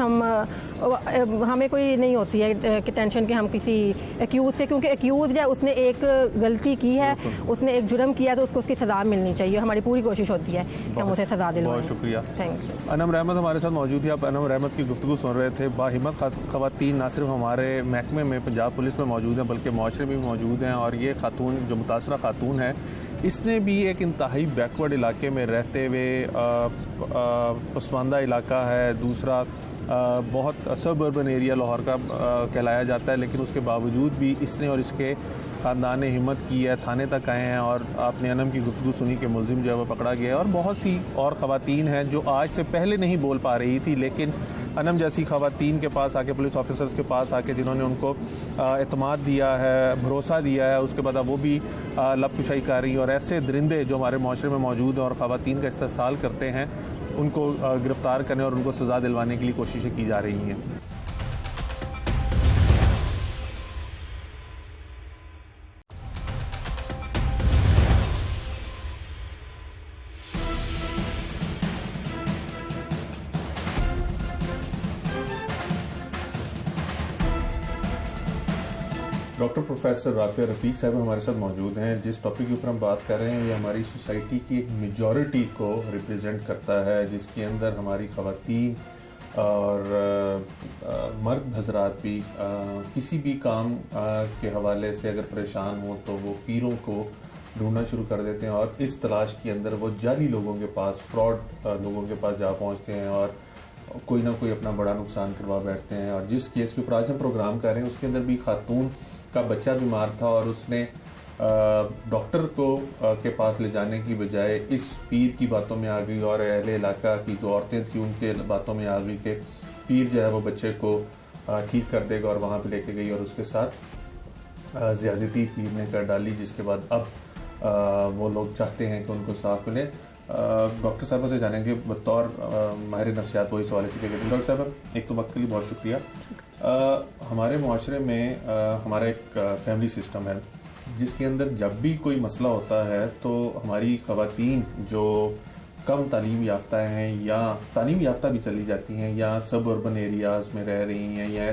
हमें कोई नहीं होती है कि टेंशन कि हम किसी एक्यूज से, क्योंकि एक्यूज है उसने एक गलती की है, उसने एक जुर्म किया तो उसको उसकी सज़ा मिलनी चाहिए। हमारी पूरी कोशिश होती है कि हम उसे सज़ा दिलवाएं। बहुत शुक्रिया। Thank you. अनम रहमत हमारे साथ मौजूद थी। आप अनम रहमत की गुफ्तगू सुन रहे थे। बाहिम्मत ख़वातीन ना सिर्फ हमारे महकमे में पंजाब पुलिस में मौजूद हैं बल्कि माशरे में भी मौजूद हैं और ये खातून जो मुतासरा खातून है इसने भी एक इंतहाई बैकवर्ड इलाके में रहते हुए पसमानदा इलाका है, दूसरा बहुत सब अर्बन एरिया लाहौर का कहलाया जाता है, लेकिन उसके बावजूद भी इसने और इसके ख़ानदान ने हिम्मत की है, थाने तक आए हैं और आपने अनम की गुफ्तगू सुनी कि मुलजिम जो है वो पकड़ा गया है। और बहुत सी और ख़वातीन हैं जो आज से पहले नहीं बोल पा रही थी, लेकिन अनम जैसी ख़वातीन के पास आके, पुलिस ऑफिसर्स के पास आके जिन्होंने उनको एतमाद दिया है, भरोसा दिया है, उसके बाद वो भी लबकुशाई कर रही हैं। और ऐसे दरिंदे जो हमारे माशरे में मौजूद हैं और ख़वातीन का इस्तेहसाल करते हैं उनको गिरफ़्तार करने और उनको सज़ा दिलवाने के लिए कोशिशें की जा रही हैं। डॉक्टर प्रोफेसर राफिया रफ़ीक साहब हमारे साथ मौजूद हैं। जिस टॉपिक के ऊपर हम बात कर रहे हैं ये हमारी सोसाइटी की एक मेजॉरिटी को रिप्रेजेंट करता है, जिसके अंदर हमारी ख़वातीन और मर्द हजरात भी किसी भी काम के हवाले से अगर परेशान हो तो वो पीरों को ढूंढना शुरू कर देते हैं और इस तलाश के अंदर वो जाली लोगों के पास, फ्रॉड लोगों के पास जा पहुंचते हैं और कोई ना कोई अपना बड़ा नुकसान करवा बैठते हैं। और जिस केस के ऊपर आज हम प्रोग्राम कर रहे हैं उसके अंदर भी खातून का बच्चा बीमार था और उसने डॉक्टर को के पास ले जाने की बजाय इस पीर की बातों में आ गई और अहले इलाका की जो औरतें थी उनके बातों में आ गई कि पीर जो है वो बच्चे को ठीक कर देगा और वहाँ पे लेके गई और उसके साथ ज़्यादती पीर ने कर डाली, जिसके बाद अब वो लोग चाहते हैं कि उनको साफ मिले। डॉक्टर साहब से जानेंगे बतौर माहिर नफ्सियात वही सवाल इसी के लिए। डॉक्टर साहब एक तो वक्त के लिए बहुत शुक्रिया। हमारे माशरे में हमारा एक फैमिली सिस्टम है जिसके अंदर जब भी कोई मसला होता है तो हमारी ख़वातीन जो कम तालीम याफ्ता हैं या तालीम याफ्ता भी चली जाती हैं या सब अर्बन एरियाज़ में रह रही हैं या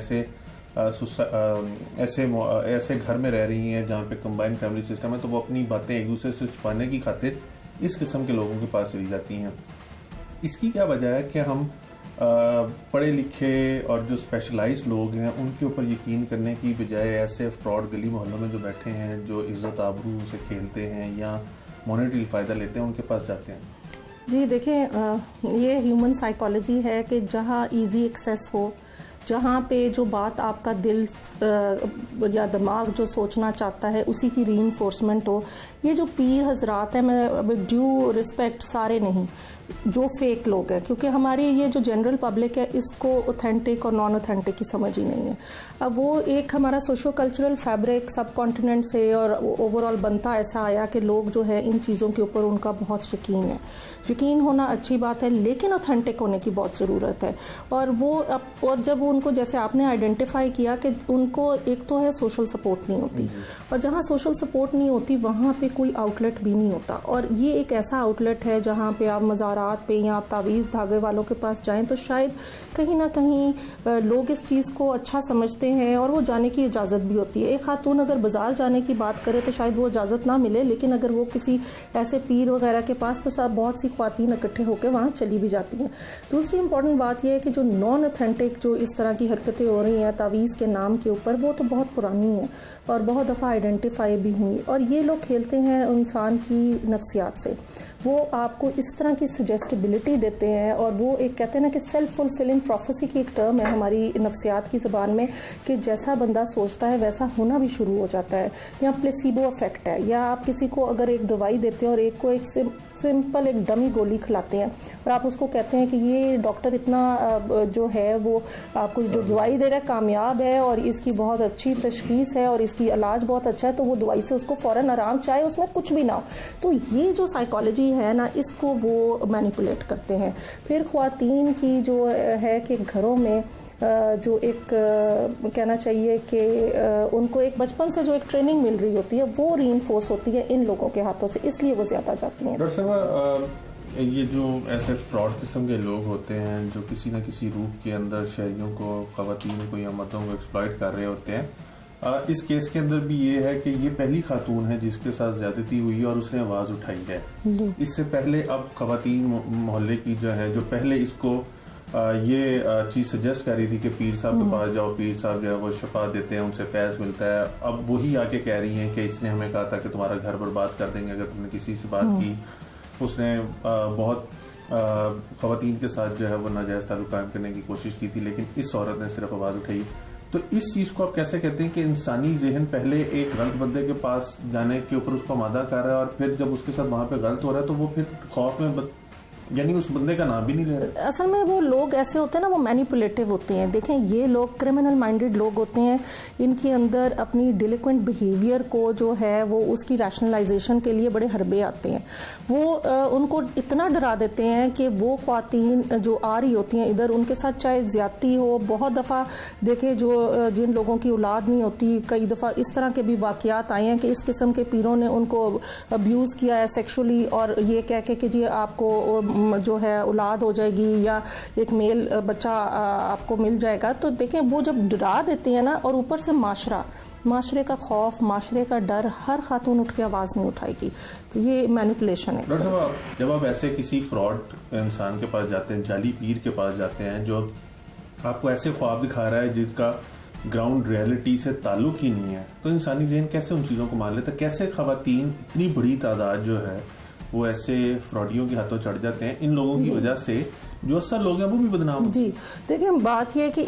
ऐसे घर में रह रही हैं जहाँ पे कंबाइंड फैमिली सिस्टम है, तो वो अपनी बातें एक दूसरे से छुपाने की खातिर इस किस्म के लोगों के पास चली जाती हैं। इसकी क्या वजह है कि हम पढ़े लिखे और जो स्पेशलाइज्ड लोग हैं उनके ऊपर यकीन करने की बजाय ऐसे फ्रॉड गली मोहल्लों में जो बैठे हैं, जो इज़्ज़त आबरू से खेलते हैं या मॉनेटरी फ़ायदा लेते हैं, उनके पास जाते हैं? जी देखिए, ये ह्यूमन साइकोलॉजी है कि जहाँ इजी एक्सेस हो, जहाँ पे जो बात आपका दिल या दिमाग जो सोचना चाहता है उसी की रीइंफोर्समेंट हो। ये जो पीर हजरात हैं, मैं अब ड्यू रिस्पेक्ट सारे नहीं, जो फेक लोग हैं, क्योंकि हमारी ये जो जनरल पब्लिक है इसको ऑथेंटिक और नॉन ऑथेंटिक की समझ ही नहीं है। अब वो एक हमारा सोशो कल्चरल फैब्रिक सब कॉन्टिनेंट से और ओवरऑल बनता ऐसा आया कि लोग जो है इन चीज़ों के ऊपर उनका बहुत यकीन है। यकीन होना अच्छी बात है लेकिन ऑथेंटिक होने की बहुत ज़रूरत है। और वो और जब उनको, जैसे आपने आइडेंटिफाई किया कि उनको एक तो है सोशल सपोर्ट नहीं होती, और जहाँ सोशल सपोर्ट नहीं होती वहाँ पे कोई आउटलेट भी नहीं होता। और ये एक ऐसा आउटलेट है जहाँ पे आप मज़ारात ज़ेवरात पे या आप तावीज़ धागे वालों के पास जाएं तो शायद कहीं ना कहीं लोग इस चीज़ को अच्छा समझते हैं और वो जाने की इजाज़त भी होती है। एक खातून अगर बाज़ार जाने की बात करे तो शायद वो इजाज़त ना मिले, लेकिन अगर वो किसी ऐसे पीर वगैरह के पास तो सब बहुत सी ख्वातीन इकट्ठे होकर वहाँ चली भी जाती हैं। दूसरी इंपॉर्टेंट बात यह है कि जो नॉन ऑथेंटिक जो इस तरह की हरकतें हो रही हैं तावीज़ के नाम के ऊपर, वो तो बहुत पुरानी है और बहुत दफ़ा आइडेंटिफाई भी हुई, और ये लोग खेलते हैं इंसान की नफ्सियात से। वो आपको इस तरह की सजेस्टिबिलिटी देते हैं, और वो एक कहते हैं ना कि सेल्फ फुलफिलिंग प्रोफेसी की एक टर्म है हमारी नफ्सियात की ज़बान में, कि जैसा बंदा सोचता है वैसा होना भी शुरू हो जाता है। या प्लेसिबो इफेक्ट है, या आप किसी को अगर एक दवाई देते हैं और एक को एक सिंपल एक डमी गोली खिलाते हैं और आप उसको कहते हैं कि ये डॉक्टर इतना जो है वो आपको जो दवाई दे रहा है कामयाब है और इसकी बहुत अच्छी तशखीस है और इसकी इलाज बहुत अच्छा है, तो वो दवाई से उसको फ़ौरन आराम, चाहे उसमें कुछ भी ना हो। तो ये जो साइकोलॉजी है ना, इसको वो मैनिपुलेट करते हैं। फिर ख्वातीन की जो है कि घरों में जो एक कहना चाहिए कि उनको एक बचपन से जो एक ट्रेनिंग मिल रही होती है वो रीइंफोर्स होती है इन लोगों के हाथों से, इसलिए वो ज़्यादा जाती हैं। डॉक्टर साहब, ये जो ऐसे फ्रॉड किस्म के लोग होते हैं जो किसी न किसी रूप के अंदर शहरियों को, ख़वातीन को या मर्दों को एक्सप्लॉइट कर रहे होते हैं, इस केस के अंदर भी ये है कि ये पहली खातून है जिसके साथ ज्यादती हुई और उसने आवाज़ उठाई है। इससे पहले अब ख़वातीन मोहल्ले की जो है, जो पहले इसको ये चीज़ सजेस्ट कर रही थी कि पीर साहब के पास जाओ, पीर साहब जो है वो शफा देते हैं, उनसे फैज़ मिलता है, अब वही आके कह रही हैं कि इसने हमें कहा था कि तुम्हारा घर बर्बाद कर देंगे अगर तुमने किसी से बात की। उसने बहुत ख़वातीन के साथ जो है वो नाजायज़ ताल्लुक़ कायम करने की कोशिश की थी, लेकिन इस औरत ने सिर्फ आवाज़ उठाई। तो इस चीज़ को आप कैसे कहते हैं कि इंसानी जहन पहले एक गलत बंदे के पास जाने के ऊपर उसको आमादा कर रहा है और फिर जब उसके साथ वहाँ पे गलत हो रहा है तो वो फिर खौफ में यानी उस बंदे का नाम भी नहीं ले रहे। असल में वो लोग ऐसे होते हैं ना, वो मैनिपुलेटिव होते हैं। देखें, ये लोग क्रिमिनल माइंडेड लोग होते हैं, इनके अंदर अपनी डिलिक्वेंट बिहेवियर को जो है वो उसकी रैशनलाइजेशन के लिए बड़े हरबे आते हैं। वो उनको इतना डरा देते हैं कि वो ख्वातीन जो आ रही होती हैं इधर, उनके साथ चाहे ज्यादती हो, बहुत दफ़ा देखे जो जिन लोगों की औलाद नहीं होती, कई दफ़ा इस तरह के भी वाक़यात आए हैं कि इस किस्म के पीरों ने उनको अब्यूज़ किया है सेक्सुअली, और ये कह के कि जी आपको जो है औलाद हो जाएगी या एक मेल बच्चा आपको मिल जाएगा। तो देखें, वो जब डरा देते हैं ना, और ऊपर से माशरे का खौफ, माशरे का डर, हर खातून उठ के आवाज़ नहीं उठाएगी, तो ये मैनिपुलेशन है। डॉक्टर साहब, जब आप ऐसे किसी फ्रॉड इंसान के पास जाते हैं, जाली पीर के पास जाते हैं जो आपको ऐसे ख्वाब दिखा रहा है जिसका ग्राउंड रियलिटी से ताल्लुक ही नहीं है, तो इंसानी जहन कैसे उन चीज़ों को मान लेता है? कैसे ख़वातीन इतनी बड़ी तादाद जो है वो ऐसे फ्रॉडियों के हाथों चढ़ जाते हैं इन लोगों की वजह से, जो असल लोग हैं वो भी बदनाम। जी देखिए, बात यह है कि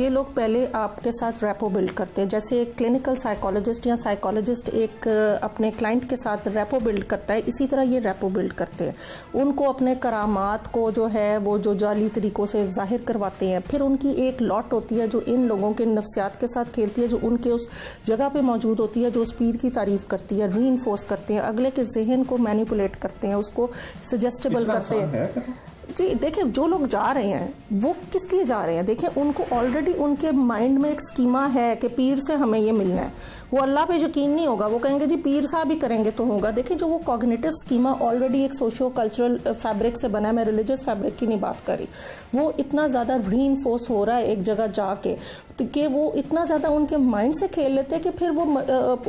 ये लोग पहले आपके साथ रैपो बिल्ड करते हैं। जैसे एक क्लिनिकल साइकोलॉजिस्ट या साइकोलॉजिस्ट एक अपने क्लाइंट के साथ रैपो बिल्ड करता है, इसी तरह ये रैपो बिल्ड करते हैं। उनको अपने करामात को जो है वो जो जाली तरीकों से जाहिर करवाते हैं। फिर उनकी एक लॉट होती है जो इन लोगों के नफ्सियात के साथ खेलती है, जो उनके उस जगह पे मौजूद होती है, जो उस पीर की तारीफ करती है, रीइंफोर्स करते हैं, अगले के जहन को मैनिपुलेट करते हैं, उसको सजेस्टेबल करते हैं। जी देखिए, जो लोग जा रहे हैं वो किस लिए जा रहे हैं? देखिए, उनको ऑलरेडी उनके माइंड में एक स्कीमा है कि पीर से हमें ये मिलना है। वो अल्लाह पे यकीन नहीं होगा, वो कहेंगे जी पीर साहब ही करेंगे तो होगा। देखिए, जो वो कॉग्निटिव स्कीमा ऑलरेडी एक सोशियो कल्चरल फैब्रिक से बना है, मैं रिलीजियस फैब्रिक की नहीं बात करी, वो इतना ज़्यादा रीइंफोर्स हो रहा है एक जगह जाके कि वो इतना ज़्यादा उनके माइंड से खेल लेते हैं कि फिर वो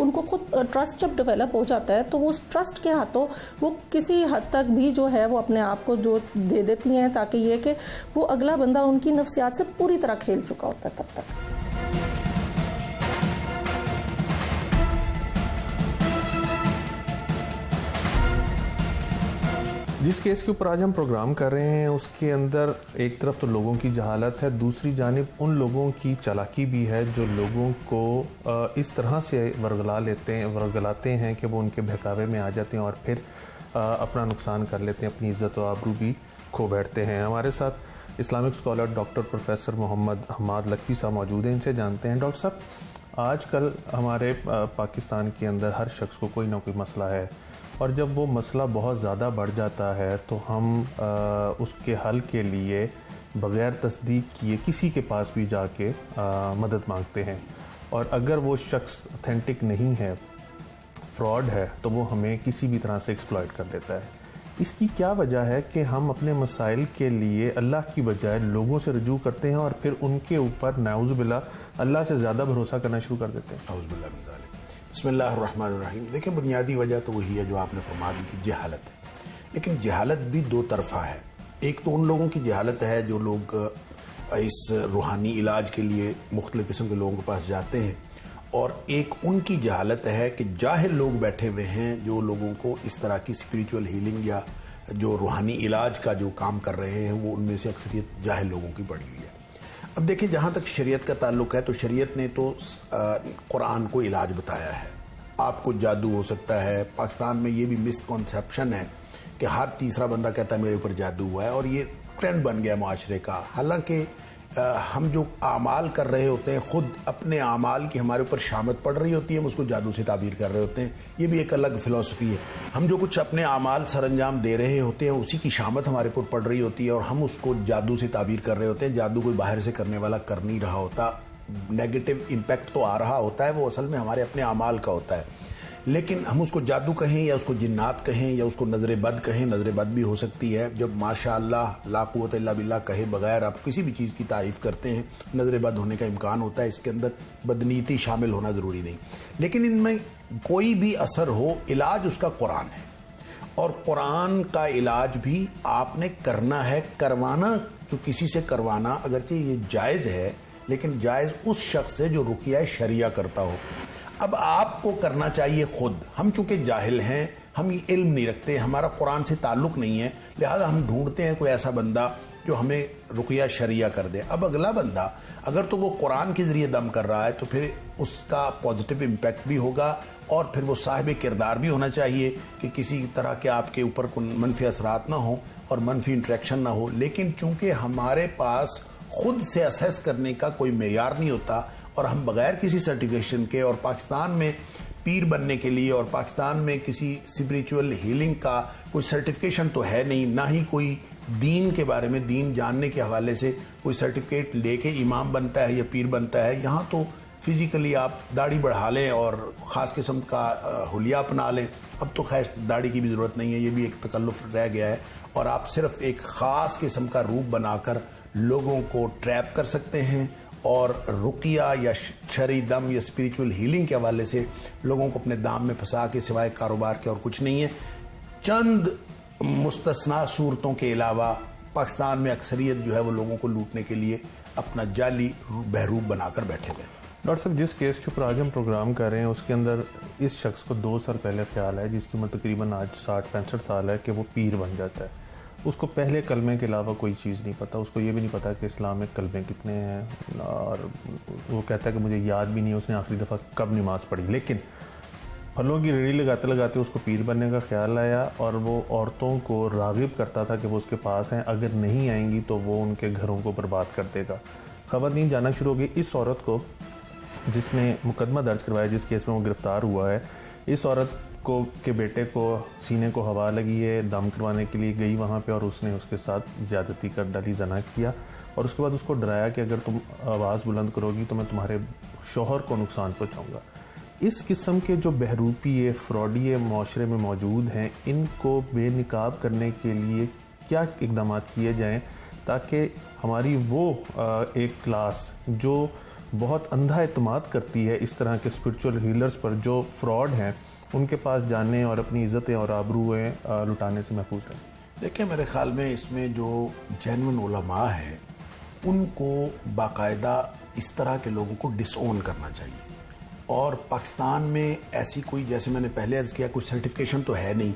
उनको खुद ट्रस्ट जब डेवलप हो जाता है तो वो उस ट्रस्ट के हाथों वो किसी हद तक भी जो है वो अपने आप को जो दे देती हैं, ताकि ये कि वो अगला बंदा उनकी नफ्सियात से पूरी तरह खेल चुका होता है तब तक। जिस केस के ऊपर आज हम प्रोग्राम कर रहे हैं उसके अंदर एक तरफ तो लोगों की जहालत है, दूसरी जानिब उन लोगों की चालाकी भी है जो लोगों को इस तरह से वर्गलाते हैं कि वो उनके बहकावे में आ जाते हैं और फिर अपना नुकसान कर लेते हैं, अपनी इज़्ज़त और आबरू भी खो बैठते हैं। हमारे साथ Islamic scholar doctor professor Mohammad Hammad Lakhvi sahab मौजूद हैं, इनसे जानते हैं। डॉक्टर साहब, आजकल हमारे पाकिस्तान के अंदर हर शख्स को कोई ना कोई मसला है, और जब वो मसला बहुत ज़्यादा बढ़ जाता है तो हम उसके हल के लिए बग़ैर तस्दीक किए किसी के पास भी जाके मदद मांगते हैं, और अगर वो शख्स ऑथेंटिक नहीं है, फ्रॉड है, तो वो हमें किसी भी तरह से एक्सप्लॉइट कर देता है। इसकी क्या वजह है कि हम अपने मसाइल के लिए अल्लाह की बजाय लोगों से रजू करते हैं और फिर उनके ऊपर नाउज़ुबिल्लाह अल्लाह से ज़्यादा भरोसा करना शुरू कर देते हैं? बिस्मिल्लाहिर्रहमानिर्रहीम। देखिए, बुनियादी वजह तो वही है जो आपने फरमा दी कि जहालत है, लेकिन जहालत भी दो तरफा है। एक तो उन लोगों की जहालत है जो लोग इस रूहानी इलाज के लिए मुख्तलिफ किस्म के लोगों के पास जाते हैं, और एक उनकी जहालत है कि जाहिल लोग बैठे हुए हैं जो लोगों को इस तरह की स्पिरिचुअल हीलिंग या जो रूहानी इलाज का जो काम कर रहे हैं वो उनमें से अक्सरियत जाहिल लोगों की पड़ी हुई है। अब देखिए, जहाँ तक शरीयत का ताल्लुक है तो शरीयत ने तो कुरान को इलाज बताया है। आपको जादू हो सकता है। पाकिस्तान में ये भी मिसकॉन्सेप्शन है कि हर तीसरा बंदा कहता है मेरे ऊपर जादू हुआ है, और ये ट्रेंड बन गया माशरे का। हालांकि हम जो आमाल कर रहे होते हैं, खुद अपने आमाल की हमारे ऊपर शामत पड़ रही होती है, हम उसको जादू से ताबीर कर रहे होते हैं। ये भी एक अलग फिलॉसफी है। हम जो कुछ अपने आमाल सरंजाम दे रहे होते हैं उसी की शामत हमारे ऊपर पड़ रही होती है और हम उसको जादू से ताबीर कर रहे होते हैं। जादू कोई बाहर से करने वाला कर नहीं रहा होता। नेगेटिव इम्पैक्ट तो आ रहा होता है, वो असल में हमारे अपने आमाल का होता है। लेकिन हम उसको जादू कहें या उसको जिन्नात कहें या उसको नज़र बद कहें, नज़र बद भी हो सकती है। जब माशाअल्लाह ला कुव्वत इल्ला बिल्लाह कहे बगैर आप किसी भी चीज़ की तारीफ़ करते हैं, नज़र बद होने का इम्कान होता है। इसके अंदर बदनीति शामिल होना ज़रूरी नहीं, लेकिन इनमें कोई भी असर हो, इलाज उसका कुरान है, और कुरान का इलाज भी आपने करना है। करवाना जो किसी से करवाना अगरचे ये जायज़ है, लेकिन जायज़ उस शख्स से जो रुकिया शरिया करता हो। अब आपको करना चाहिए खुद। हम चूंकि जाहिल हैं, हम ये इल्म नहीं रखते, हमारा कुरान से ताल्लुक़ नहीं है, लिहाजा हम ढूंढते हैं कोई ऐसा बंदा जो हमें रुकिया शरिया कर दे। अब अगला बंदा अगर तो वो कुरान के ज़रिए दम कर रहा है तो फिर उसका पॉजिटिव इम्पैक्ट भी होगा, और फिर वो साहिब किरदार भी होना चाहिए कि किसी तरह के आपके ऊपर मनफी असरात ना हो और मनफी इंट्रैक्शन ना हो। लेकिन चूंकि हमारे पास खुद से असेस करने का कोई मेयार नहीं होता और हम बगैर किसी सर्टिफिकेशन के, और पाकिस्तान में पीर बनने के लिए और पाकिस्तान में किसी स्पिरिचुअल हीलिंग का कोई सर्टिफिकेशन तो है नहीं, ना ही कोई दीन के बारे में, दीन जानने के हवाले से कोई सर्टिफिकेट लेके इमाम बनता है या पीर बनता है। यहाँ तो फिजिकली आप दाढ़ी बढ़ा लें और ख़ास किस्म का हुलिया अपना लें। अब तो खैर दाढ़ी की भी ज़रूरत नहीं है, ये भी एक तकल्लुफ़ रह गया है, और आप सिर्फ एक ख़ास किस्म का रूप बनाकर लोगों को ट्रैप कर सकते हैं और रुकिया या शरई दम या स्पिरिचुअल हीलिंग के हवाले से लोगों को अपने दाम में फंसा के सिवाय कारोबार के और कुछ नहीं है। चंद मुस्तस्ना सूरतों के अलावा पाकिस्तान में अक्सरियत जो है वो लोगों को लूटने के लिए अपना जाली बहरूप बनाकर बैठे हुए। डॉक्टर साहब, जिस केस के ऊपर आज हम प्रोग्राम कर रहे हैं उसके अंदर इस शख्स को 2 साल पहले ख्याल है, जिसकी उम्र तकरीबन आज 60-65 साल है, कि वो पीर बन जाता है। उसको पहले कलमे के अलावा कोई चीज़ नहीं पता, उसको ये भी नहीं पता कि इस्लाम में कलमे कितने हैं, और वो कहता है कि मुझे याद भी नहीं है उसने आखिरी दफ़ा कब नमाज़ पढ़ी। लेकिन फलों की रेडी लगाते लगाते उसको पीर बनने का ख्याल आया और वो औरतों को राग़िब करता था कि वो उसके पास हैं, अगर नहीं आएंगी तो वो उनके घरों को बर्बाद कर देगा। ख़वातीन जानना शुरू हो गई। इस औरत को जिसने मुकदमा दर्ज करवाया, जिस केस में वो गिरफ़्तार हुआ है, इस औरत को के बेटे को सीने को हवा लगी है, दम करवाने के लिए गई वहाँ पे और उसने उसके साथ ज़्यादती कर डाली, जना किया, और उसके बाद उसको डराया कि अगर तुम आवाज़ बुलंद करोगी तो मैं तुम्हारे शोहर को नुकसान पहुँचाऊँगा। इस किस्म के जो बहरूपी फ्रॉडी माशरे में मौजूद हैं, इनको बेनिकाब करने के लिए क्या इकदाम किए जाएँ ताकि हमारी वो एक क्लास जो बहुत अंधा एतमाद करती है इस तरह के स्पिरिचुअल हीलर्स पर, जो फ्रॉड हैं, उनके पास जाने और अपनी इज़्ज़तें और आबरूएं लुटाने से महफूज रहें? देखिए, मेरे ख्याल में इसमें जो जेन्युइन उलमा है उनको बाकायदा इस तरह के लोगों को डिसओन करना चाहिए। और पाकिस्तान में ऐसी कोई, जैसे मैंने पहले अर्ज़ किया, कोई सर्टिफिकेशन तो है नहीं।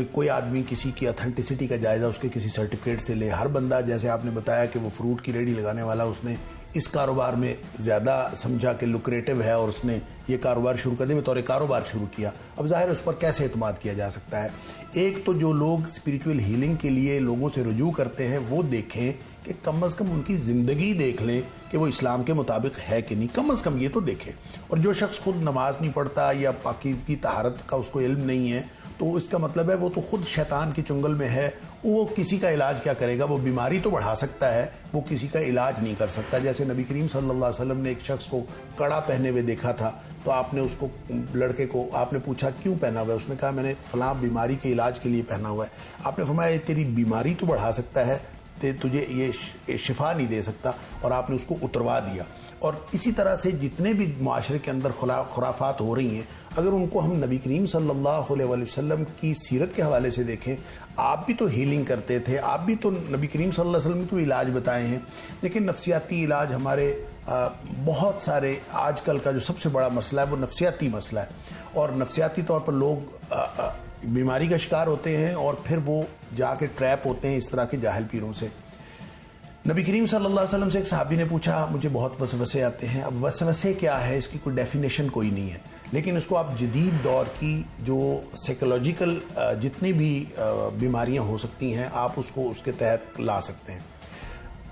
कोई आदमी किसी की ऑथेंटिसिटी का जायज़ा उसके किसी सर्टिफिकेट से ले। हर बंदा, जैसे आपने बताया कि वो फ्रूट की रेडी लगाने वाला, उसने इस कारोबार में ज़्यादा समझा कि लुक्रेटिव है और उसने ये कारोबार शुरू कर दिया, बतौर कारोबार शुरू किया। अब ज़ाहिर है उस पर कैसे एतमाद किया जा सकता है। एक तो जो लोग स्पिरिचुअल हीलिंग के लिए लोगों से रुजू करते हैं वो देखें कि कम अज़ कम उनकी ज़िंदगी देख लें कि वो इस्लाम के मुताबिक है कि नहीं, कम अज़ कम ये तो देखें। और जो शख्स खुद नमाज नहीं पढ़ता या पाकीज़गी तहारत का उसको इल्म नहीं है, तो इसका मतलब है वो तो खुद शैतान के चुंगल में है वो किसी का इलाज क्या करेगा, वो बीमारी तो बढ़ा सकता है, वो किसी का इलाज नहीं कर सकता। जैसे नबी करीम सल्लल्लाहु अलैहि वसल्लम ने एक शख्स को कड़ा पहने हुए देखा था, तो आपने उसको, लड़के को आपने पूछा क्यों पहना हुआ है, उसने कहा मैंने फलां बीमारी के इलाज के लिए पहना हुआ है। आपने फरमाया ये तेरी बीमारी तो बढ़ा सकता है, तुझे ये शिफा नहीं दे सकता, और आपने उसको उतरवा दिया। और इसी तरह से जितने भी माशरे के अंदर खुराफात हो रही हैं, अगर उनको हम नबी करीम सल्लल्लाहु अलैहि वसल्लम की सीरत के हवाले से देखें, आप भी तो हीलिंग करते थे, आप भी तो नबी करीम सल्लल्लाहु अलैहि वसल्लम को इलाज बताए हैं। लेकिन नफ्सियाती इलाज हमारे बहुत सारे, आजकल का जो सबसे बड़ा मसला है वो नफ्सियाती मसला है, और नफ्सियाती तौर पर लोग बीमारी का शिकार होते हैं और फिर वो जाके ट्रैप होते हैं इस तरह के जाहिल पीरों से। नबी करीम सल्लल्लाहु अलैहि वसल्लम से एक सहाबी ने पूछा मुझे बहुत वसवसे आते हैं। अब वसवसे क्या है, इसकी कोई डेफिनेशन कोई नहीं है, लेकिन इसको आप जदीद दौर की जो साइकोलॉजिकल जितनी भी बीमारियां हो सकती हैं आप उसको उसके तहत ला सकते हैं।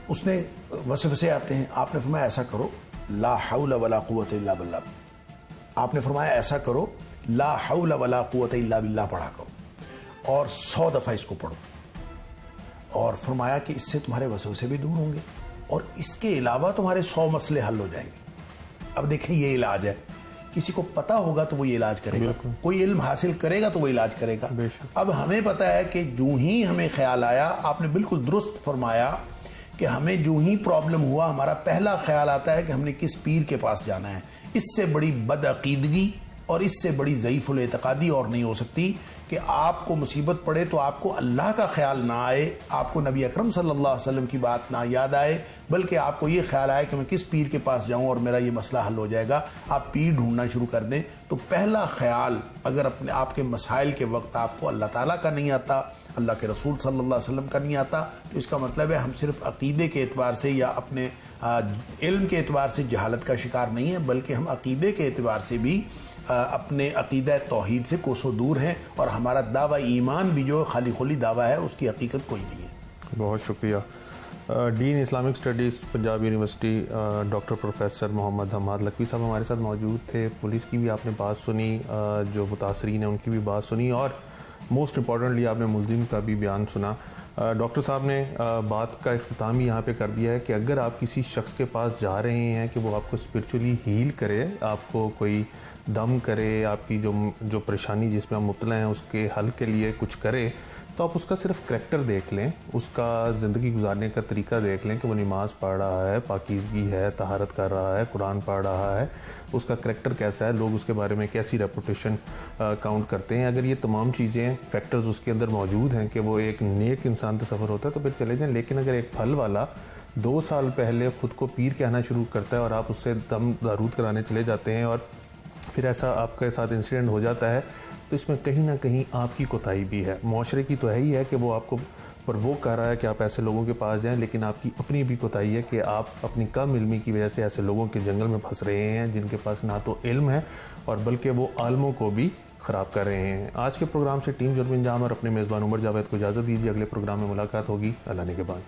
उसने वसवसे आते हैं, आपने फरमाया ऐसा करो ला हौल वला कुव्वत इल्ला बिल्लाह, आपने फरमाया ऐसा करो ला हौल वला कुव्वत इल्ला बिल्लाह पढ़ा करो और 100 दफ़ा इसको पढ़ो, और फरमाया कि इससे तुम्हारे वसवसे भी दूर होंगे और इसके अलावा तुम्हारे 100 मसले हल हो जाएंगे। अब देखें ये इलाज है, किसी को पता होगा तो वो ये इलाज करेगा, कोई इल्म हासिल करेगा तो वो इलाज करेगा। अब हमें पता है कि जो ही हमें ख्याल आया, आपने बिल्कुल दुरुस्त फरमाया कि हमें जो ही प्रॉब्लम हुआ हमारा पहला ख्याल आता है कि हमने किस पीर के पास जाना है। इससे बड़ी बदअकीदगी और इससे बड़ी ज़ईफ़ुल एतक़ादी और नहीं हो सकती कि आपको मुसीबत पड़े तो आपको अल्लाह का ख्याल ना आए, आपको नबी अकरम सल्लल्लाहु अलैहि वसल्लम की बात ना याद आए, बल्कि आपको ये ख्याल आए कि मैं किस पीर के पास जाऊं और मेरा ये मसला हल हो जाएगा। आप पीर ढूंढना शुरू कर दें तो पहला ख्याल अगर अपने आपके मसाइल के वक्त आपको अल्लाह ताला का नहीं आता, अल्लाह के रसूल सल्लल्लाहु अलैहि वसल्लम का नहीं आता, तो इसका मतलब है हम सिर्फ अकीदे के एतबार से या अपने इल्म के एतबार से जहालत का शिकार नहीं है, बल्कि हम अकीदे के एतबार से भी अपने अकीदा तौहीद से कोसों दूर हैं, और हमारा दावा ईमान भी जो खाली खुली दावा है उसकी हकीकत कोई नहीं है। बहुत शुक्रिया। Dean Islamic studies Punjab university doctor professor Mohammad Hammad Lakhvi sahab हमारे साथ मौजूद थे। पुलिस की भी आपने बात सुनी, जो मुतासरीन हैं उनकी भी बात सुनी, और मोस्ट इम्पॉर्टेंटली आपने मुल्ज़िम का भी बयान सुना। डॉक्टर साहब ने बात का इख्तिताम ही यहाँ पे कर दिया है कि अगर आप किसी शख्स के पास जा रहे हैं कि वो आपको स्पिरिचुअली हील करे, आपको कोई दम करे, आपकी जो परेशानी जिसमें आप मुब्तला हैं उसके हल के लिए कुछ करे, तो आप उसका सिर्फ करैक्टर देख लें, उसका ज़िंदगी गुजारने का तरीका देख लें कि वो नमाज पढ़ रहा है, पाकीज़गी है, तहारत कर रहा है, कुरान पढ़ रहा है, उसका करैक्टर कैसा है, लोग उसके बारे में कैसी रेपुटेशन काउंट करते हैं। अगर ये तमाम चीज़ें फैक्टर्स उसके अंदर मौजूद हैं कि वो एक नेक इंसान तस्वर होता है तो फिर चले जाएँ। लेकिन अगर एक फल वाला 2 साल पहले ख़ुद को पीर कहना शुरू करता है और आप उससे दम दारूद कराने चले जाते हैं और फिर ऐसा आपके साथ इंसिडेंट हो जाता है, तो इसमें कहीं ना कहीं आपकी कोताही भी है। मुआशरे की तो है ही है कि वो आपको प्रवोक कर रहा है कि आप ऐसे लोगों के पास जाएं, लेकिन आपकी अपनी भी कोताही है कि आप अपनी कम इल्मी की वजह से ऐसे लोगों के जंगल में फंस रहे हैं जिनके पास ना तो इल्म है और बल्कि वो आलमों को भी ख़राब कर रहे हैं। आज के प्रोग्राम से टीम जुर्म इंजाम और अपने मेज़बान उमर जावेद को इजाज़त दीजिए। अगले प्रोग्राम में मुलाकात होगी। अल्लाह ने के बाद।